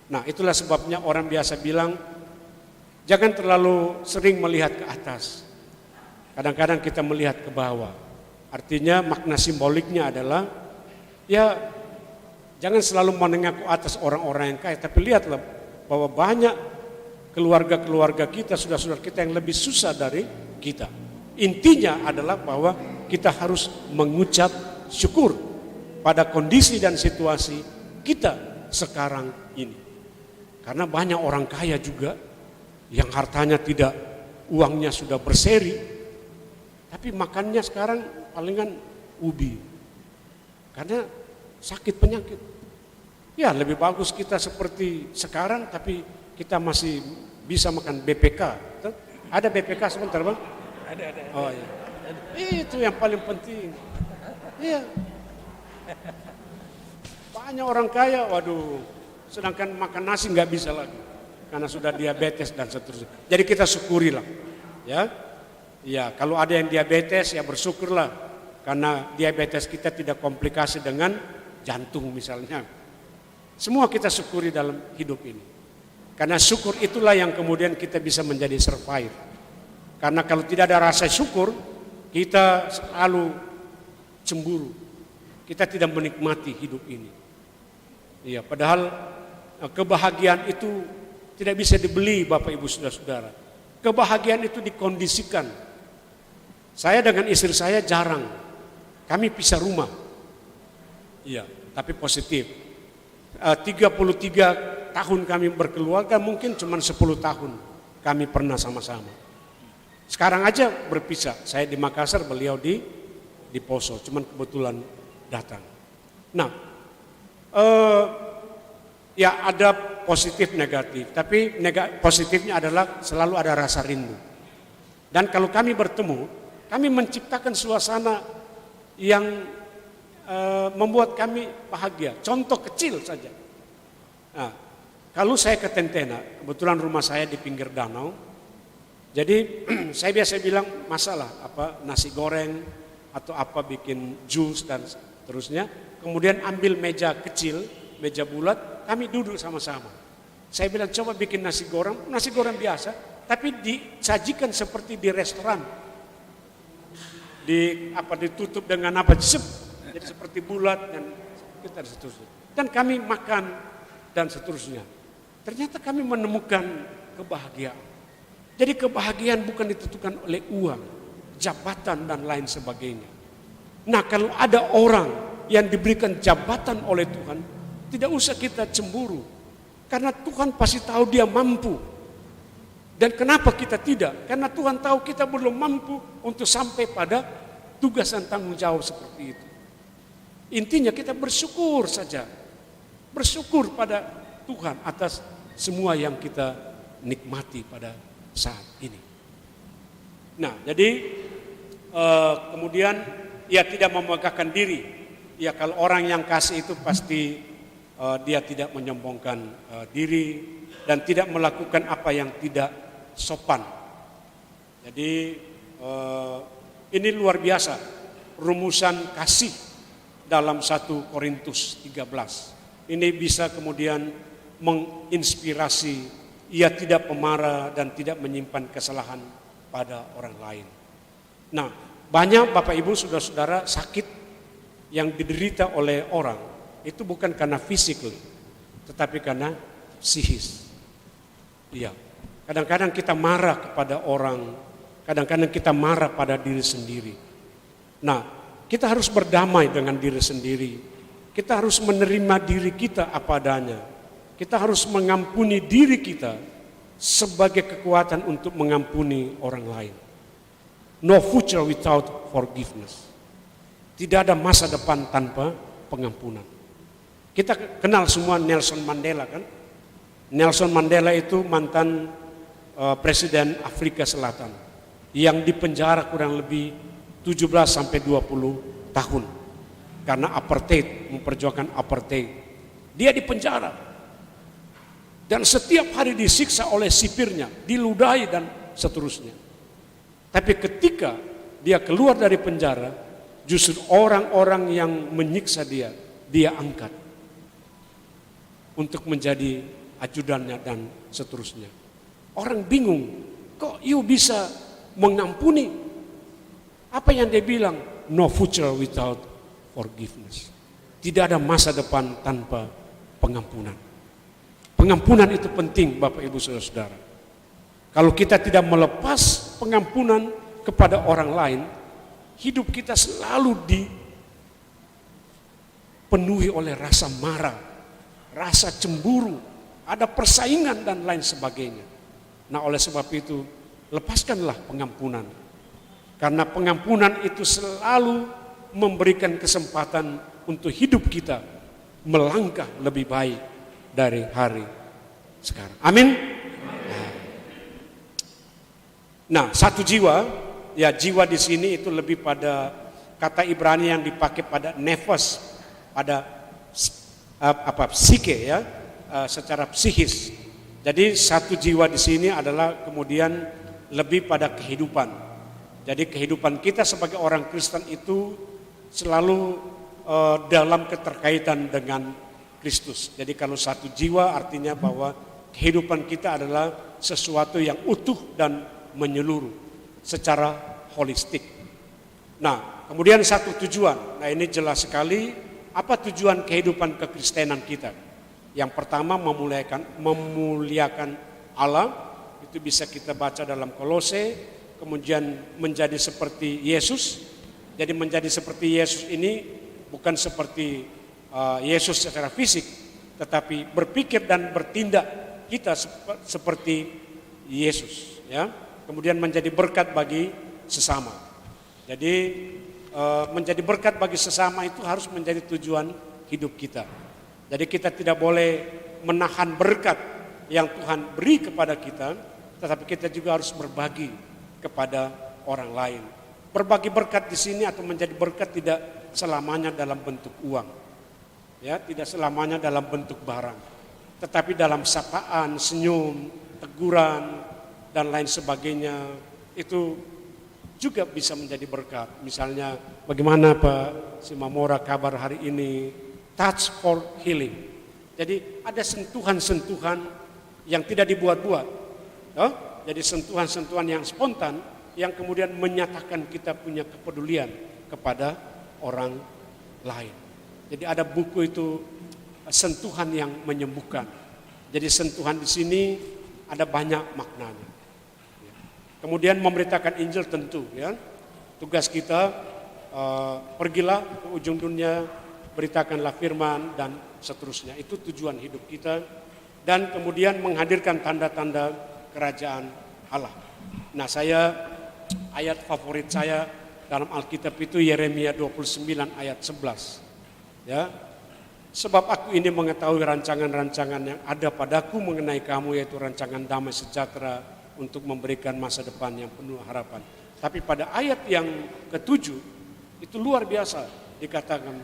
Nah, itulah sebabnya orang biasa bilang, jangan terlalu sering melihat ke atas. Kadang-kadang kita melihat ke bawah. Artinya makna simboliknya adalah, ya jangan selalu menengok ke atas orang-orang yang kaya. Tapi lihatlah bahwa banyak keluarga-keluarga kita, saudara-saudara kita yang lebih susah dari kita. Intinya adalah bahwa kita harus mengucap syukur pada kondisi dan situasi kita sekarang ini. Karena banyak orang kaya juga yang hartanya tidak, uangnya sudah berseri, tapi makannya sekarang palingan ubi. Karena sakit penyakit. Ya lebih bagus kita seperti sekarang tapi kita masih bisa makan BPK. Ada BPK sebentar Bang? Ada. Oh iya. Itu yang paling penting. Iya. Banyak orang kaya, waduh, sedangkan makan nasi nggak bisa lagi karena sudah diabetes dan seterusnya. Jadi kita syukurilah, ya kalau ada yang diabetes ya bersyukurlah karena diabetes kita tidak komplikasi dengan jantung misalnya. Semua kita syukuri dalam hidup ini, karena syukur itulah yang kemudian kita bisa menjadi survive. Karena kalau tidak ada rasa syukur, kita selalu cemburu. Kita tidak menikmati hidup ini. Iya, padahal kebahagiaan itu tidak bisa dibeli Bapak Ibu Saudara-saudara. Kebahagiaan itu dikondisikan. Saya dengan istri saya jarang. Kami pisah rumah. Iya, tapi positif. 33 tahun kami berkeluarga, mungkin cuma 10 tahun kami pernah sama-sama. Sekarang aja berpisah. Saya di Makassar, beliau di Poso. Cuman kebetulan datang. Nah, ya ada positif negatif, tapi positifnya adalah selalu ada rasa rindu. Dan kalau kami bertemu, kami menciptakan suasana yang membuat kami bahagia. Contoh kecil saja. Nah, kalau saya ke Tentena, kebetulan rumah saya di pinggir danau, jadi saya biasa bilang masalah nasi goreng atau bikin jus dan terusnya, kemudian ambil meja kecil, meja bulat, kami duduk sama-sama. Saya bilang coba bikin nasi goreng biasa, tapi disajikan seperti di restoran. Ditutup dengan jadi seperti bulat dan kita seterusnya. Dan kami makan dan seterusnya. Ternyata kami menemukan kebahagiaan. Jadi kebahagiaan bukan ditentukan oleh uang, jabatan dan lain sebagainya. Nah, kalau ada orang yang diberikan jabatan oleh Tuhan, tidak usah kita cemburu. Karena Tuhan pasti tahu dia mampu. Dan kenapa kita tidak? Karena Tuhan tahu kita belum mampu untuk sampai pada tugas dan tanggung jawab seperti itu. Intinya kita bersyukur saja. Bersyukur pada Tuhan atas semua yang kita nikmati pada saat ini. Nah, jadi kemudian ia tidak memegahkan diri. Ya, kalau orang yang kasih itu pasti dia tidak menyombongkan diri dan tidak melakukan apa yang tidak sopan. Jadi ini luar biasa rumusan kasih dalam 1 Korintus 13. Ini bisa kemudian menginspirasi, ia tidak pemarah dan tidak menyimpan kesalahan pada orang lain. Nah, banyak Bapak Ibu saudara-saudara sakit yang diderita oleh orang itu bukan karena fisikal, tetapi karena psikis. Iya. Kadang-kadang kita marah kepada orang, kadang-kadang kita marah pada diri sendiri. Nah, kita harus berdamai dengan diri sendiri. Kita harus menerima diri kita apa adanya. Kita harus mengampuni diri kita sebagai kekuatan untuk mengampuni orang lain. No future without forgiveness. Tidak ada masa depan tanpa pengampunan. Kita kenal semua Nelson Mandela kan? Nelson Mandela itu mantan Presiden Afrika Selatan yang dipenjara kurang lebih 17 sampai 20 tahun karena apartheid, memperjuangkan apartheid. Dia dipenjara dan setiap hari disiksa oleh sipirnya, diludahi dan seterusnya. Tapi ketika dia keluar dari penjara, justru orang-orang yang menyiksa dia angkat untuk menjadi ajudannya dan seterusnya. Orang bingung, kok you bisa mengampuni? Apa yang dia bilang? No future without forgiveness. Tidak ada masa depan tanpa pengampunan. Pengampunan itu penting Bapak Ibu Saudara-saudara. Kalau kita tidak melepas pengampunan kepada orang lain, hidup kita selalu dipenuhi oleh rasa marah, rasa cemburu, ada persaingan dan lain sebagainya. Nah, oleh sebab itu, lepaskanlah pengampunan. Karena pengampunan itu selalu memberikan kesempatan untuk hidup kita melangkah lebih baik dari hari sekarang. Amin. Nah, satu jiwa, ya jiwa di sini itu lebih pada kata Ibrani yang dipakai pada nefas, pada psike ya, secara psikis. Jadi satu jiwa di sini adalah kemudian lebih pada kehidupan. Jadi kehidupan kita sebagai orang Kristen itu selalu dalam keterkaitan dengan Kristus. Jadi kalau satu jiwa artinya bahwa kehidupan kita adalah sesuatu yang utuh dan menyeluruh secara holistik. Nah, kemudian satu tujuan. Nah, ini jelas sekali apa tujuan kehidupan kekristenan kita. Yang pertama memuliakan Allah, itu bisa kita baca dalam Kolose, kemudian menjadi seperti Yesus. Jadi menjadi seperti Yesus ini bukan seperti Yesus secara fisik, tetapi berpikir dan bertindak kita seperti Yesus, ya. Kemudian menjadi berkat bagi sesama. Jadi menjadi berkat bagi sesama itu harus menjadi tujuan hidup kita. Jadi kita tidak boleh menahan berkat yang Tuhan beri kepada kita, tetapi kita juga harus berbagi kepada orang lain. Berbagi berkat di sini atau menjadi berkat tidak selamanya dalam bentuk uang, ya, tidak selamanya dalam bentuk barang, tetapi dalam sapaan, senyum, teguran dan lain sebagainya itu juga bisa menjadi berkat. Misalnya, bagaimana Pak Simamora kabar hari ini? Touch for healing. Jadi ada sentuhan-sentuhan yang tidak dibuat-buat, Jadi sentuhan-sentuhan yang spontan yang kemudian menyatakan kita punya kepedulian kepada orang lain. Jadi ada buku itu sentuhan yang menyembuhkan. Jadi sentuhan di sini ada banyak maknanya. Kemudian memberitakan Injil tentu, ya. Tugas kita pergilah ke ujung dunia, beritakanlah firman dan seterusnya. Itu tujuan hidup kita. Dan kemudian menghadirkan tanda-tanda kerajaan Allah. Nah, ayat favorit saya dalam Alkitab itu Yeremia 29 ayat 11. Ya. Sebab aku ini mengetahui rancangan-rancangan yang ada padaku mengenai kamu, yaitu rancangan damai sejahtera untuk memberikan masa depan yang penuh harapan. Tapi pada ayat yang ke-7 itu luar biasa dikatakan,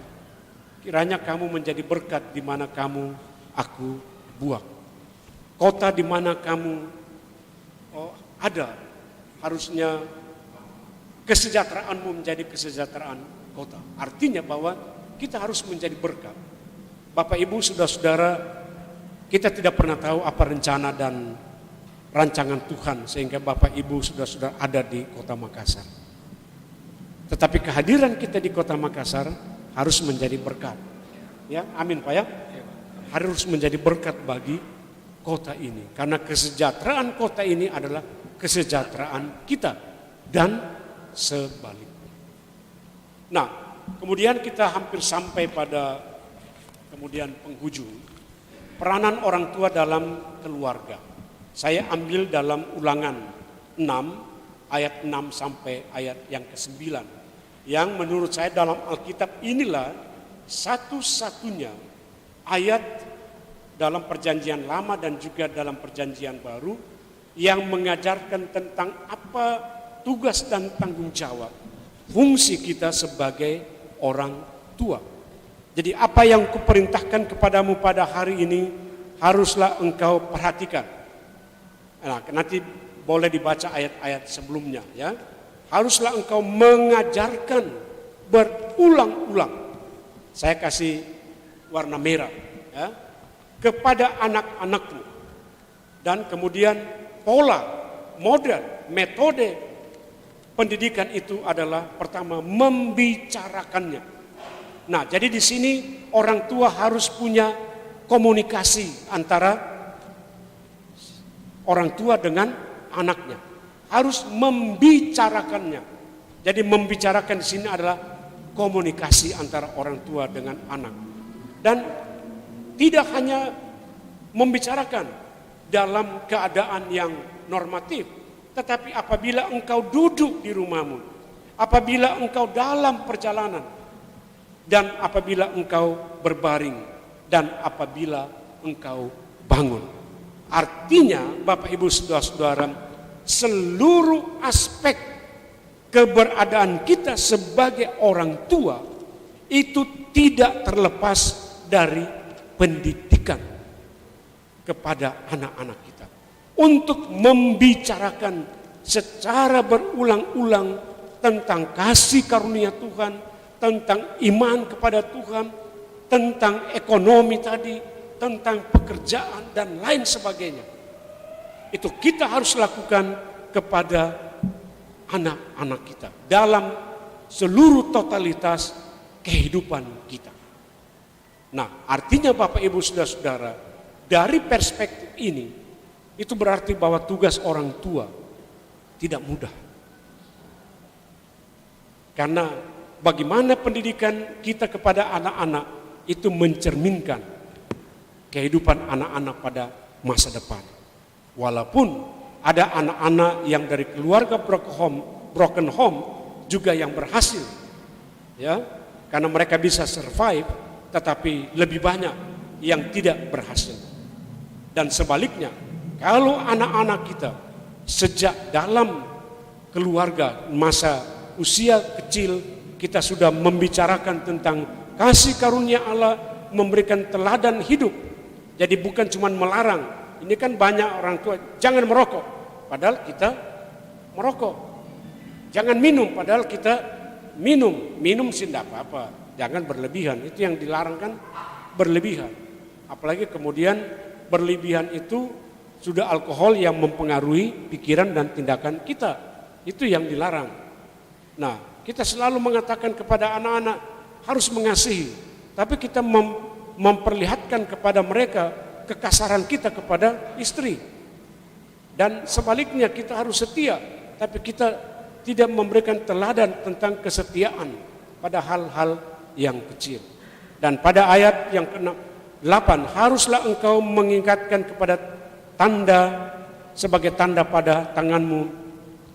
kiranya kamu menjadi berkat di mana aku buang. Kota di mana kamu ada, harusnya kesejahteraanmu menjadi kesejahteraan kota. Artinya bahwa kita harus menjadi berkat. Bapak Ibu, saudara-saudara, kita tidak pernah tahu apa rencana dan rancangan Tuhan sehingga Bapak Ibu saudara-saudara ada di kota Makassar. Tetapi kehadiran kita di kota Makassar harus menjadi berkat. Ya, amin Pak ya. Harus menjadi berkat bagi kota ini. Karena kesejahteraan kota ini adalah kesejahteraan kita dan sebaliknya. Nah, kemudian kita hampir sampai pada kemudian penghujung. Peranan orang tua dalam keluarga. Saya ambil dalam Ulangan 6 ayat 6 sampai ayat yang ke-9. Yang menurut saya dalam Alkitab inilah satu-satunya ayat dalam perjanjian lama dan juga dalam perjanjian baru yang mengajarkan tentang apa tugas dan tanggung jawab fungsi kita sebagai orang tua. Jadi apa yang kuperintahkan kepadamu pada hari ini haruslah engkau perhatikan. Nah, nanti boleh dibaca ayat-ayat sebelumnya ya. Haruslah engkau mengajarkan berulang-ulang. Saya kasih warna merah ya, kepada anak-anakmu. Dan kemudian pola, model, metode pendidikan itu adalah pertama membicarakannya. Nah, jadi di sini orang tua harus punya komunikasi antara orang tua dengan anaknya. Harus membicarakannya. Jadi membicarakan di sini adalah komunikasi antara orang tua dengan anak. Dan tidak hanya membicarakan dalam keadaan yang normatif, tetapi apabila engkau duduk di rumahmu, apabila engkau dalam perjalanan, dan apabila engkau berbaring, dan apabila engkau bangun. Artinya Bapak Ibu saudara-saudara, seluruh aspek keberadaan kita sebagai orang tua itu tidak terlepas dari pendidikan kepada anak-anak kita. Untuk membicarakan secara berulang-ulang tentang kasih karunia Tuhan, tentang iman kepada Tuhan, tentang ekonomi tadi, tentang pekerjaan dan lain sebagainya. Itu kita harus lakukan kepada anak-anak kita dalam seluruh totalitas kehidupan kita. Nah, artinya Bapak Ibu saudara-saudara, dari perspektif ini, itu berarti bahwa tugas orang tua tidak mudah. Karena bagaimana pendidikan kita kepada anak-anak itu mencerminkan kehidupan anak-anak pada masa depan. Walaupun ada anak-anak yang dari keluarga broken home juga yang berhasil, ya, karena mereka bisa survive, tetapi lebih banyak yang tidak berhasil. Dan sebaliknya, kalau anak-anak kita sejak dalam keluarga masa usia kecil kita sudah membicarakan tentang kasih karunia Allah, memberikan teladan hidup. Jadi bukan cuma melarang. Ini kan banyak orang tua, jangan merokok, padahal kita merokok. Jangan minum, padahal kita minum. Minum sih tidak apa-apa, jangan berlebihan. Itu yang dilarang kan berlebihan. Apalagi kemudian berlebihan itu sudah alkohol yang mempengaruhi pikiran dan tindakan kita. Itu yang dilarang. Nah, kita selalu mengatakan kepada anak-anak harus mengasihi, tapi kita memperlihatkan kepada mereka kekasaran kita kepada istri. Dan sebaliknya kita harus setia, tapi kita tidak memberikan teladan tentang kesetiaan pada hal-hal yang kecil. Dan pada ayat yang ke-8, haruslah engkau mengingatkan kepada tanda sebagai tanda pada tanganmu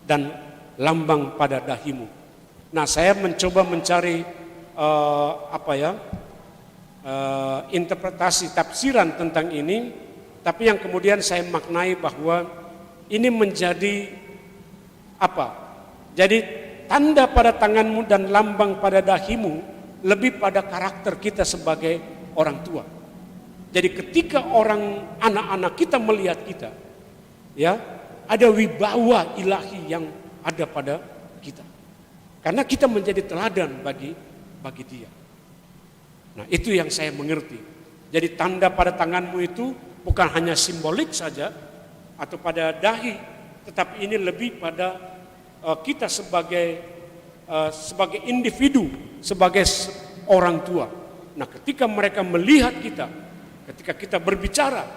dan lambang pada dahimu. Nah, saya mencoba mencari interpretasi tafsiran tentang ini, tapi yang kemudian saya maknai bahwa ini menjadi apa? Jadi tanda pada tanganmu dan lambang pada dahimu lebih pada karakter kita sebagai orang tua. Jadi ketika anak-anak kita melihat kita, ya, ada wibawa ilahi yang ada pada kita. Karena kita menjadi teladan bagi dia. Nah, itu yang saya mengerti. Jadi tanda pada tanganmu itu bukan hanya simbolik saja atau pada dahi, tetapi ini lebih pada kita sebagai individu, sebagai orang tua. Nah, ketika mereka melihat kita, ketika kita berbicara,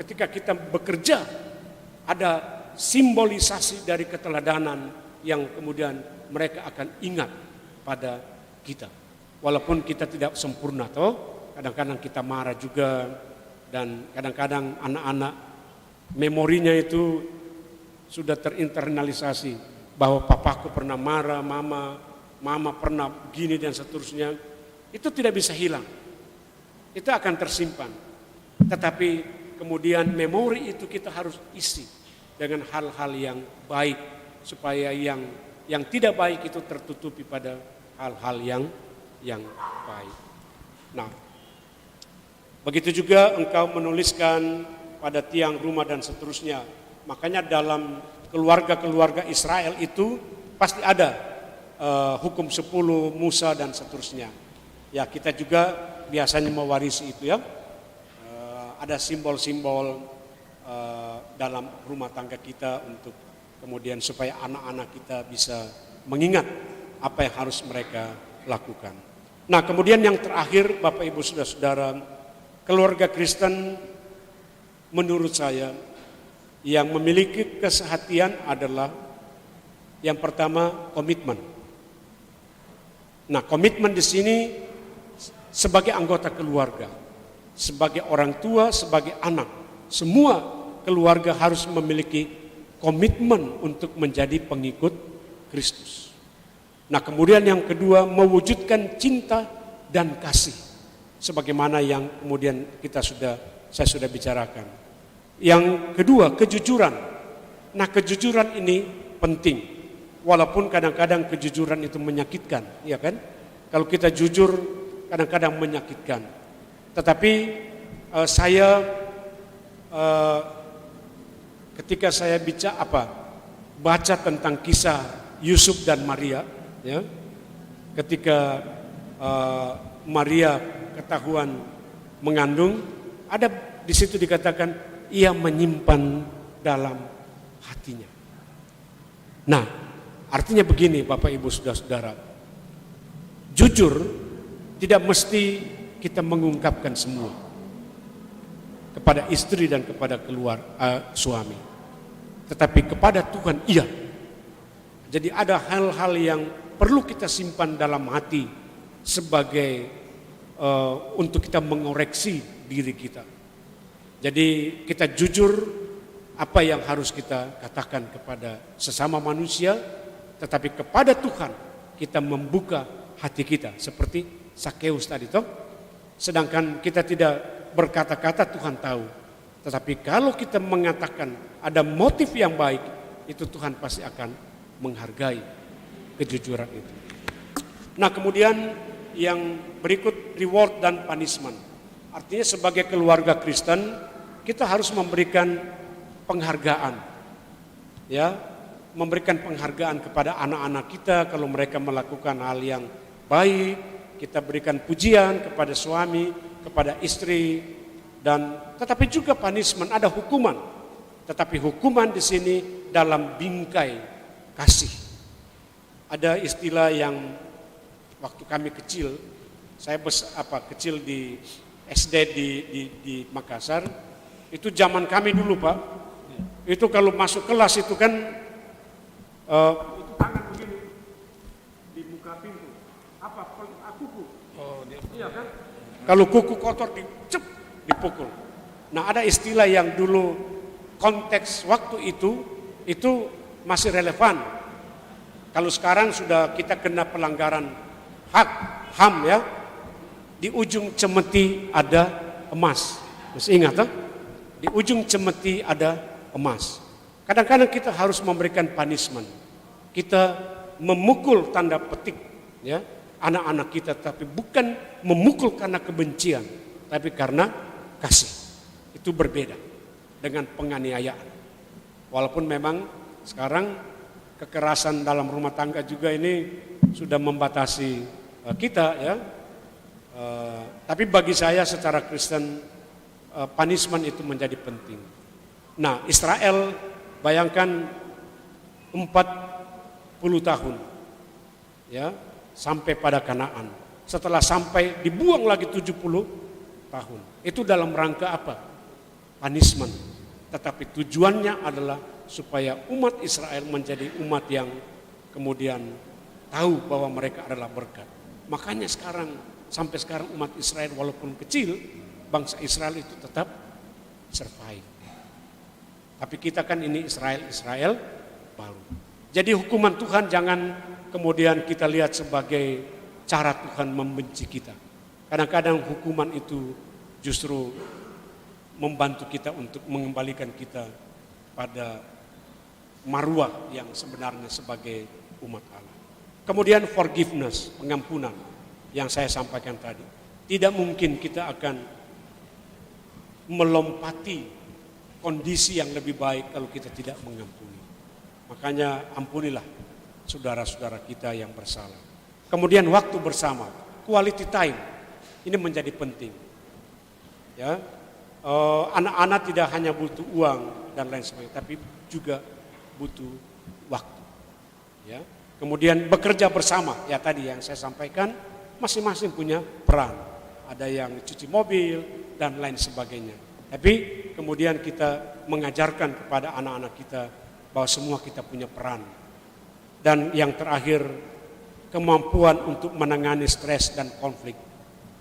ketika kita bekerja, ada simbolisasi dari keteladanan yang kemudian mereka akan ingat pada kita. Walaupun kita tidak sempurna, toh kadang-kadang kita marah juga, dan kadang-kadang anak-anak memorinya itu sudah terinternalisasi bahwa papaku pernah marah, mama pernah begini dan seterusnya. Itu tidak bisa hilang, itu akan tersimpan. Tetapi kemudian memori itu kita harus isi dengan hal-hal yang baik, supaya yang tidak baik itu tertutupi pada hal-hal yang baik. Nah, begitu juga engkau menuliskan pada tiang rumah dan seterusnya. Makanya dalam keluarga-keluarga Israel itu pasti ada hukum 10 Musa dan seterusnya. Ya, kita juga biasanya mewarisi itu, ya. Ada simbol-simbol dalam rumah tangga kita untuk kemudian supaya anak-anak kita bisa mengingat apa yang harus mereka lakukan. Nah, kemudian yang terakhir, Bapak Ibu Saudara-saudara, keluarga Kristen menurut saya yang memiliki kesehatian adalah yang pertama komitmen. Nah, komitmen di sini sebagai anggota keluarga, sebagai orang tua, sebagai anak, semua keluarga harus memiliki komitmen untuk menjadi pengikut Kristus. Nah, kemudian yang kedua, mewujudkan cinta dan kasih, sebagaimana yang kemudian saya sudah bicarakan. Yang kedua, kejujuran. Nah, kejujuran ini penting, walaupun kadang-kadang kejujuran itu menyakitkan, ya kan? Kalau kita jujur, kadang-kadang menyakitkan. Tetapi ketika saya baca tentang kisah Yusuf dan Maria, ya, ketika Maria ketahuan mengandung, ada di situ dikatakan ia menyimpan dalam hatinya. Nah, artinya begini, Bapak Ibu Saudara-saudara, jujur tidak mesti kita mengungkapkan semua kepada istri dan kepada suami, tetapi kepada Tuhan iya. Jadi ada hal-hal yang perlu kita simpan dalam hati sebagai untuk kita mengoreksi diri kita. Jadi kita jujur apa yang harus kita katakan kepada sesama manusia, tetapi kepada Tuhan kita membuka hati kita seperti Sakeus tadi toh. Sedangkan kita tidak berkata-kata, Tuhan tahu. Tetapi kalau kita mengatakan ada motif yang baik, itu Tuhan pasti akan menghargai kejujuran itu. Nah, kemudian yang berikut, reward dan punishment. Artinya sebagai keluarga Kristen kita harus memberikan penghargaan, ya, memberikan penghargaan kepada anak-anak kita kalau mereka melakukan hal yang baik. Kita berikan pujian kepada suami, kepada istri, dan tetapi juga punishment, ada hukuman Tetapi hukuman di sini dalam bingkai kasih. Ada istilah yang waktu kami kecil, saya kecil di SD di Makassar, itu zaman kami dulu Pak. Itu kalau masuk kelas itu kan itu tangan begini di muka pintu. Kuku. Oh, iya kan? Kalau kuku kotor dipukul. Nah, ada istilah yang dulu konteks waktu itu masih relevan. Kalau sekarang sudah kita kena pelanggaran HAM ya. Di ujung cemeti ada emas. Masih ingat kan? Di ujung cemeti ada emas. Kadang-kadang kita harus memberikan punishment. Kita memukul tanda petik ya anak-anak kita, tapi bukan memukul karena kebencian, tapi karena kasih. Itu berbeda dengan penganiayaan. Walaupun memang sekarang kekerasan dalam rumah tangga juga ini sudah membatasi kita ya. Tapi bagi saya secara Kristen punishment itu menjadi penting. Nah, Israel bayangkan 40 tahun ya sampai pada Kanaan. Setelah sampai dibuang lagi 70 tahun. Itu dalam rangka apa? Punishment. Tetapi tujuannya adalah supaya umat Israel menjadi umat yang kemudian tahu bahwa mereka adalah berkat. Makanya sampai sekarang umat Israel walaupun kecil, bangsa Israel itu tetap survive. Tapi kita kan ini Israel baru. Jadi hukuman Tuhan jangan kemudian kita lihat sebagai cara Tuhan membenci kita. Kadang-kadang hukuman itu justru membantu kita untuk mengembalikan kita pada marwah yang sebenarnya sebagai umat Allah. Kemudian forgiveness, pengampunan yang saya sampaikan tadi. Tidak mungkin kita akan melompati kondisi yang lebih baik kalau kita tidak mengampuni. Makanya ampunilah saudara-saudara kita yang bersalah. Kemudian waktu bersama, quality time, ini menjadi penting. Ya, anak-anak tidak hanya butuh uang dan lain sebagainya, tapi juga butuh waktu. Ya, kemudian bekerja bersama, ya tadi yang saya sampaikan, masing-masing punya peran. Ada yang cuci mobil dan lain sebagainya. Tapi kemudian kita mengajarkan kepada anak-anak kita bahwa semua kita punya peran. Dan yang terakhir, kemampuan untuk menangani stres dan konflik.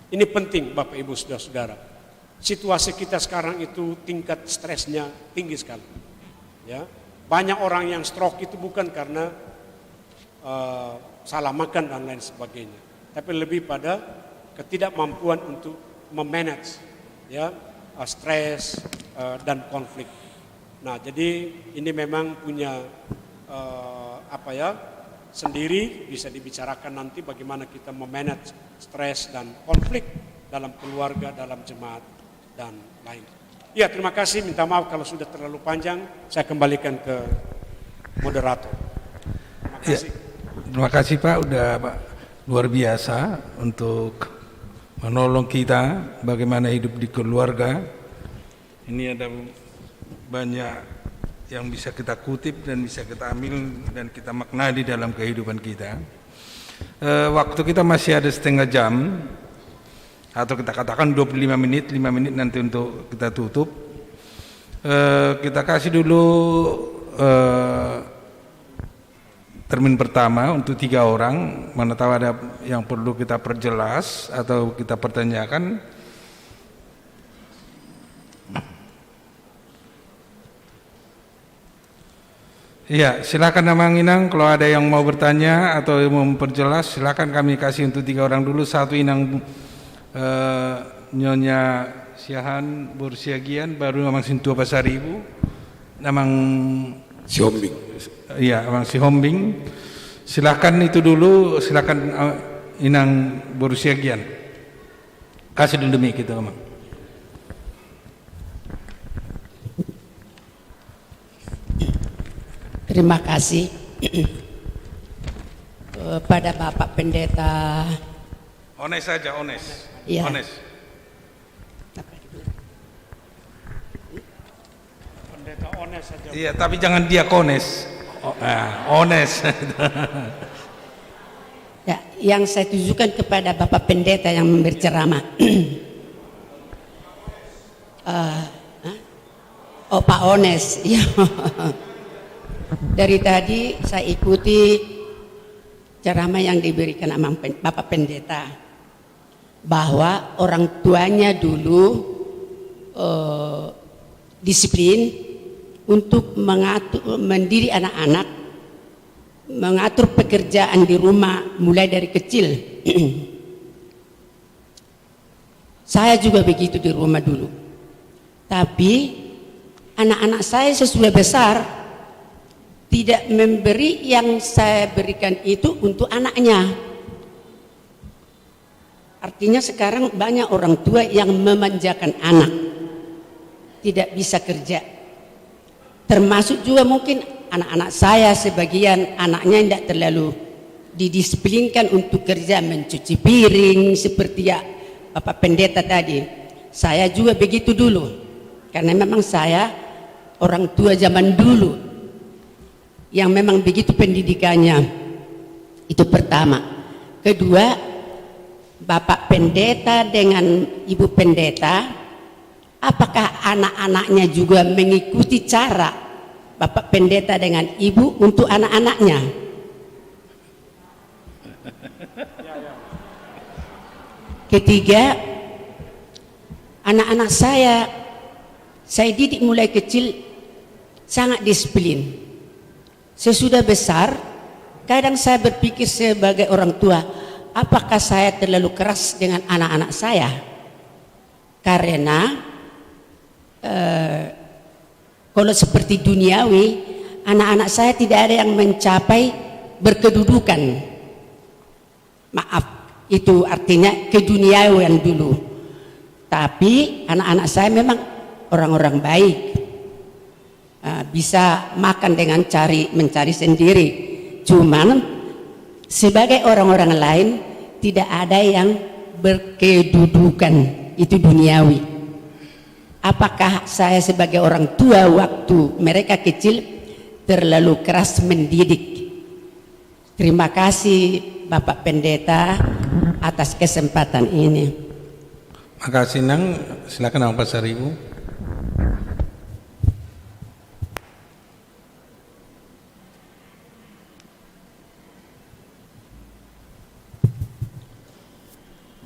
Ini penting Bapak Ibu Saudara-saudara. Situasi kita sekarang itu tingkat stresnya tinggi sekali. Ya, banyak orang yang stroke itu bukan karena salah makan dan lain sebagainya, tapi lebih pada ketidakmampuan untuk memanage ya stres dan konflik. Nah, jadi ini memang punya sendiri bisa dibicarakan nanti bagaimana kita memanage stres dan konflik dalam keluarga, dalam jemaat dan lain. Ya, terima kasih. Minta maaf kalau sudah terlalu panjang. Saya kembalikan ke moderator. Terima kasih. Ya, terima kasih Pak, udah Pak luar biasa untuk menolong kita bagaimana hidup di keluarga. Ini ada banyak yang bisa kita kutip dan bisa kita ambil dan kita maknai di dalam kehidupan kita. Waktu kita masih ada setengah jam atau kita katakan 25 menit, 5 menit nanti untuk kita tutup. Kita kasih dulu termin pertama untuk 3 orang. Mana tahu ada yang perlu kita perjelas atau kita pertanyakan. Ya, silakan Namang Inang, kalau ada yang mau bertanya atau mau memperjelas, silakan kami kasih untuk 3 orang dulu. Satu Inang Nyonya Siahan Bursiagian, baru Namang Sintua Pasar Ibu, Namang Sihombing. Iya, Namang Sihombing. Silakan itu dulu, silakan Inang Bursiagian. Kasih dulu mic itu, Namang. Terima kasih kepada Bapak Pendeta. Ones saja, Ones. Ya. Ones. Pendeta Ones saja. Iya, tapi jangan diakones. Ones. Ya, yang saya tujukan kepada Bapak Pendeta yang berceramah. Oh, Pak Ones. Ya. Dari tadi saya ikuti ceramah yang diberikan sama Bapak Pendeta, bahwa orang tuanya dulu disiplin untuk mendidik anak-anak, mengatur pekerjaan di rumah mulai dari kecil. Saya juga begitu di rumah dulu. Tapi anak-anak saya sesudah besar tidak memberi yang saya berikan itu untuk anaknya. Artinya sekarang banyak orang tua yang memanjakan anak, tidak bisa kerja. Termasuk juga mungkin anak-anak saya, sebagian anaknya tidak terlalu didisiplinkan untuk kerja, mencuci piring seperti ya Bapak Pendeta tadi. Saya juga begitu dulu, karena memang saya orang tua zaman dulu yang memang begitu pendidikannya. Itu pertama. Kedua, Bapak Pendeta dengan Ibu Pendeta, apakah anak-anaknya juga mengikuti cara Bapak Pendeta dengan Ibu untuk anak-anaknya? Ketiga, anak-anak saya didik mulai kecil sangat disiplin. Sesudah besar, kadang saya berpikir sebagai orang tua, apakah saya terlalu keras dengan anak-anak saya? Karena kalau seperti duniawi, anak-anak saya tidak ada yang mencapai berkedudukan. Maaf, itu artinya keduniawian dulu. Tapi anak-anak saya memang orang-orang baik, bisa makan dengan mencari sendiri. Cuman sebagai orang-orang lain tidak ada yang berkedudukan, itu duniawi. Apakah saya sebagai orang tua waktu mereka kecil terlalu keras mendidik? Terima kasih Bapak Pendeta atas kesempatan ini. Makasih Nang, silakan Nang Pasar Ibu.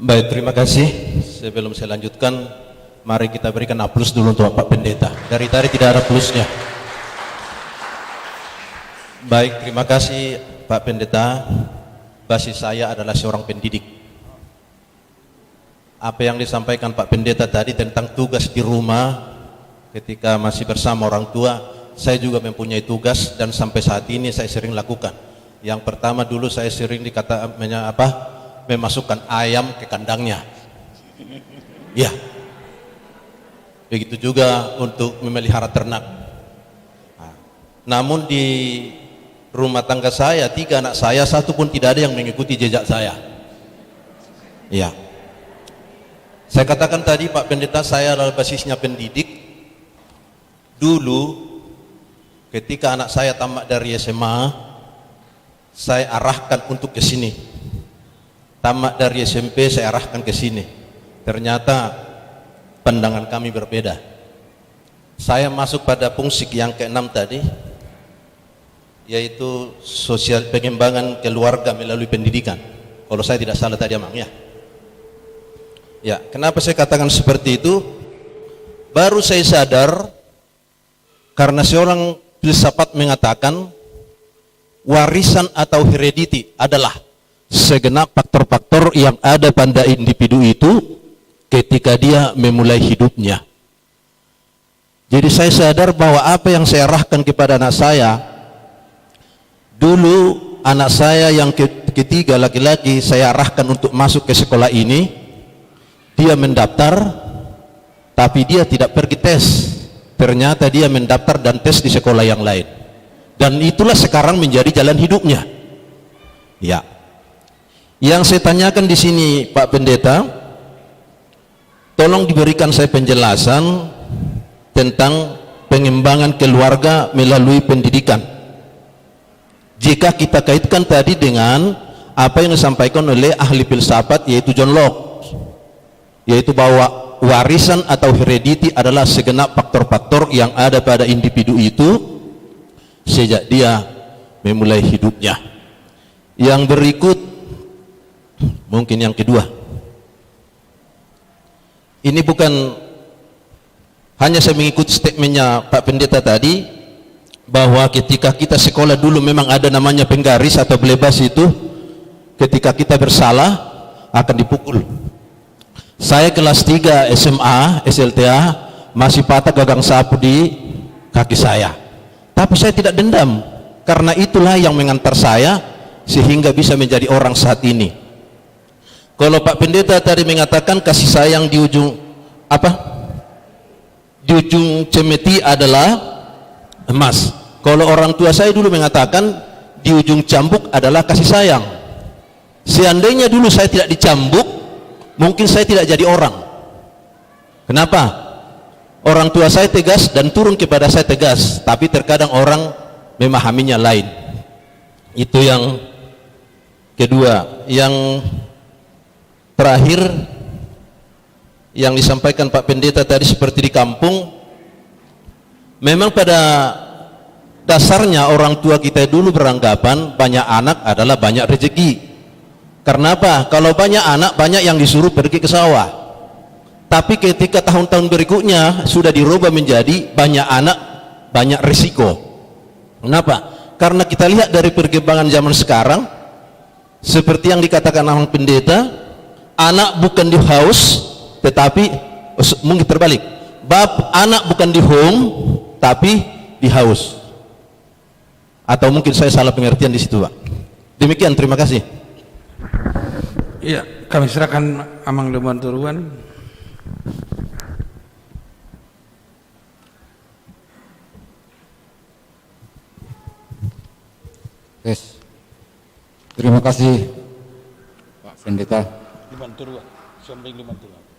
Baik, terima kasih. Sebelum saya lanjutkan, mari kita berikan aplaus dulu untuk Pak Pendeta. Dari tadi tidak ada plusnya. Baik, terima kasih Pak Pendeta. Basis saya adalah seorang pendidik. Apa yang disampaikan Pak Pendeta tadi tentang tugas di rumah ketika masih bersama orang tua, saya juga mempunyai tugas dan sampai saat ini saya sering lakukan. Yang pertama dulu saya sering memasukkan ayam ke kandangnya. Ya. Begitu juga untuk memelihara ternak. Namun di rumah tangga saya, 3 anak saya, 1 pun tidak ada yang mengikuti jejak saya. Ya. Saya katakan tadi Pak Pendeta, saya adalah basisnya pendidik. Dulu ketika anak saya tamat dari SMA, saya arahkan untuk ke sini. Tamat dari SMP saya arahkan ke sini. Ternyata pandangan kami berbeda. Saya masuk pada fungsi yang ke-6 tadi, yaitu sosial pengembangan keluarga melalui pendidikan. Kalau saya tidak salah tadi Amang ya. Ya, kenapa saya katakan seperti itu? Baru saya sadar karena seorang filsafat mengatakan warisan atau heredity adalah segenap faktor-faktor yang ada pada individu itu ketika dia memulai hidupnya. Jadi saya sadar bahwa apa yang saya arahkan kepada anak saya, dulu anak saya yang ketiga laki-laki saya arahkan untuk masuk ke sekolah ini, dia mendaftar tapi dia tidak pergi tes. Ternyata dia mendaftar dan tes di sekolah yang lain. Dan itulah sekarang menjadi jalan hidupnya. Ya. Yang saya tanyakan di sini Pak Pendeta, tolong diberikan saya penjelasan tentang pengembangan keluarga melalui pendidikan. Jika kita kaitkan tadi dengan apa yang disampaikan oleh ahli filsafat yaitu John Locke, yaitu bahwa warisan atau heredity adalah segenap faktor-faktor yang ada pada individu itu sejak dia memulai hidupnya. Yang berikut mungkin yang kedua, ini bukan hanya saya mengikuti statementnya Pak Pendeta tadi, bahwa ketika kita sekolah dulu memang ada namanya penggaris atau belebas, itu ketika kita bersalah akan dipukul. Saya kelas 3 SMA, SLTA masih patah gagang sapu di kaki saya, tapi saya tidak dendam, karena itulah yang mengantar saya sehingga bisa menjadi orang saat ini. Kalau Pak Pendeta tadi mengatakan kasih sayang di ujung di ujung cemeti adalah emas. Kalau orang tua saya dulu mengatakan di ujung cambuk adalah kasih sayang. Seandainya dulu saya tidak dicambuk, mungkin saya tidak jadi orang. Kenapa? Orang tua saya tegas dan turun kepada saya tegas, tapi terkadang orang memahaminya lain. Itu yang kedua. Yang terakhir yang disampaikan Pak Pendeta tadi seperti di kampung, memang pada dasarnya orang tua kita dulu beranggapan banyak anak adalah banyak rezeki. Karena apa? Kalau banyak anak, banyak yang disuruh pergi ke sawah. Tapi ketika tahun-tahun berikutnya sudah dirubah menjadi banyak anak, banyak risiko. Kenapa? Karena kita lihat dari perkembangan zaman sekarang, seperti yang dikatakan Ahmad Pendeta, anak bukan di house, tetapi mungkin terbalik, anak bukan di home tapi di house, atau mungkin saya salah pengertian di situ, Pak. Demikian, terima kasih. Iya, kami serahkan Amang Leman Turuan. Yes. Terima kasih Pak Pendeta.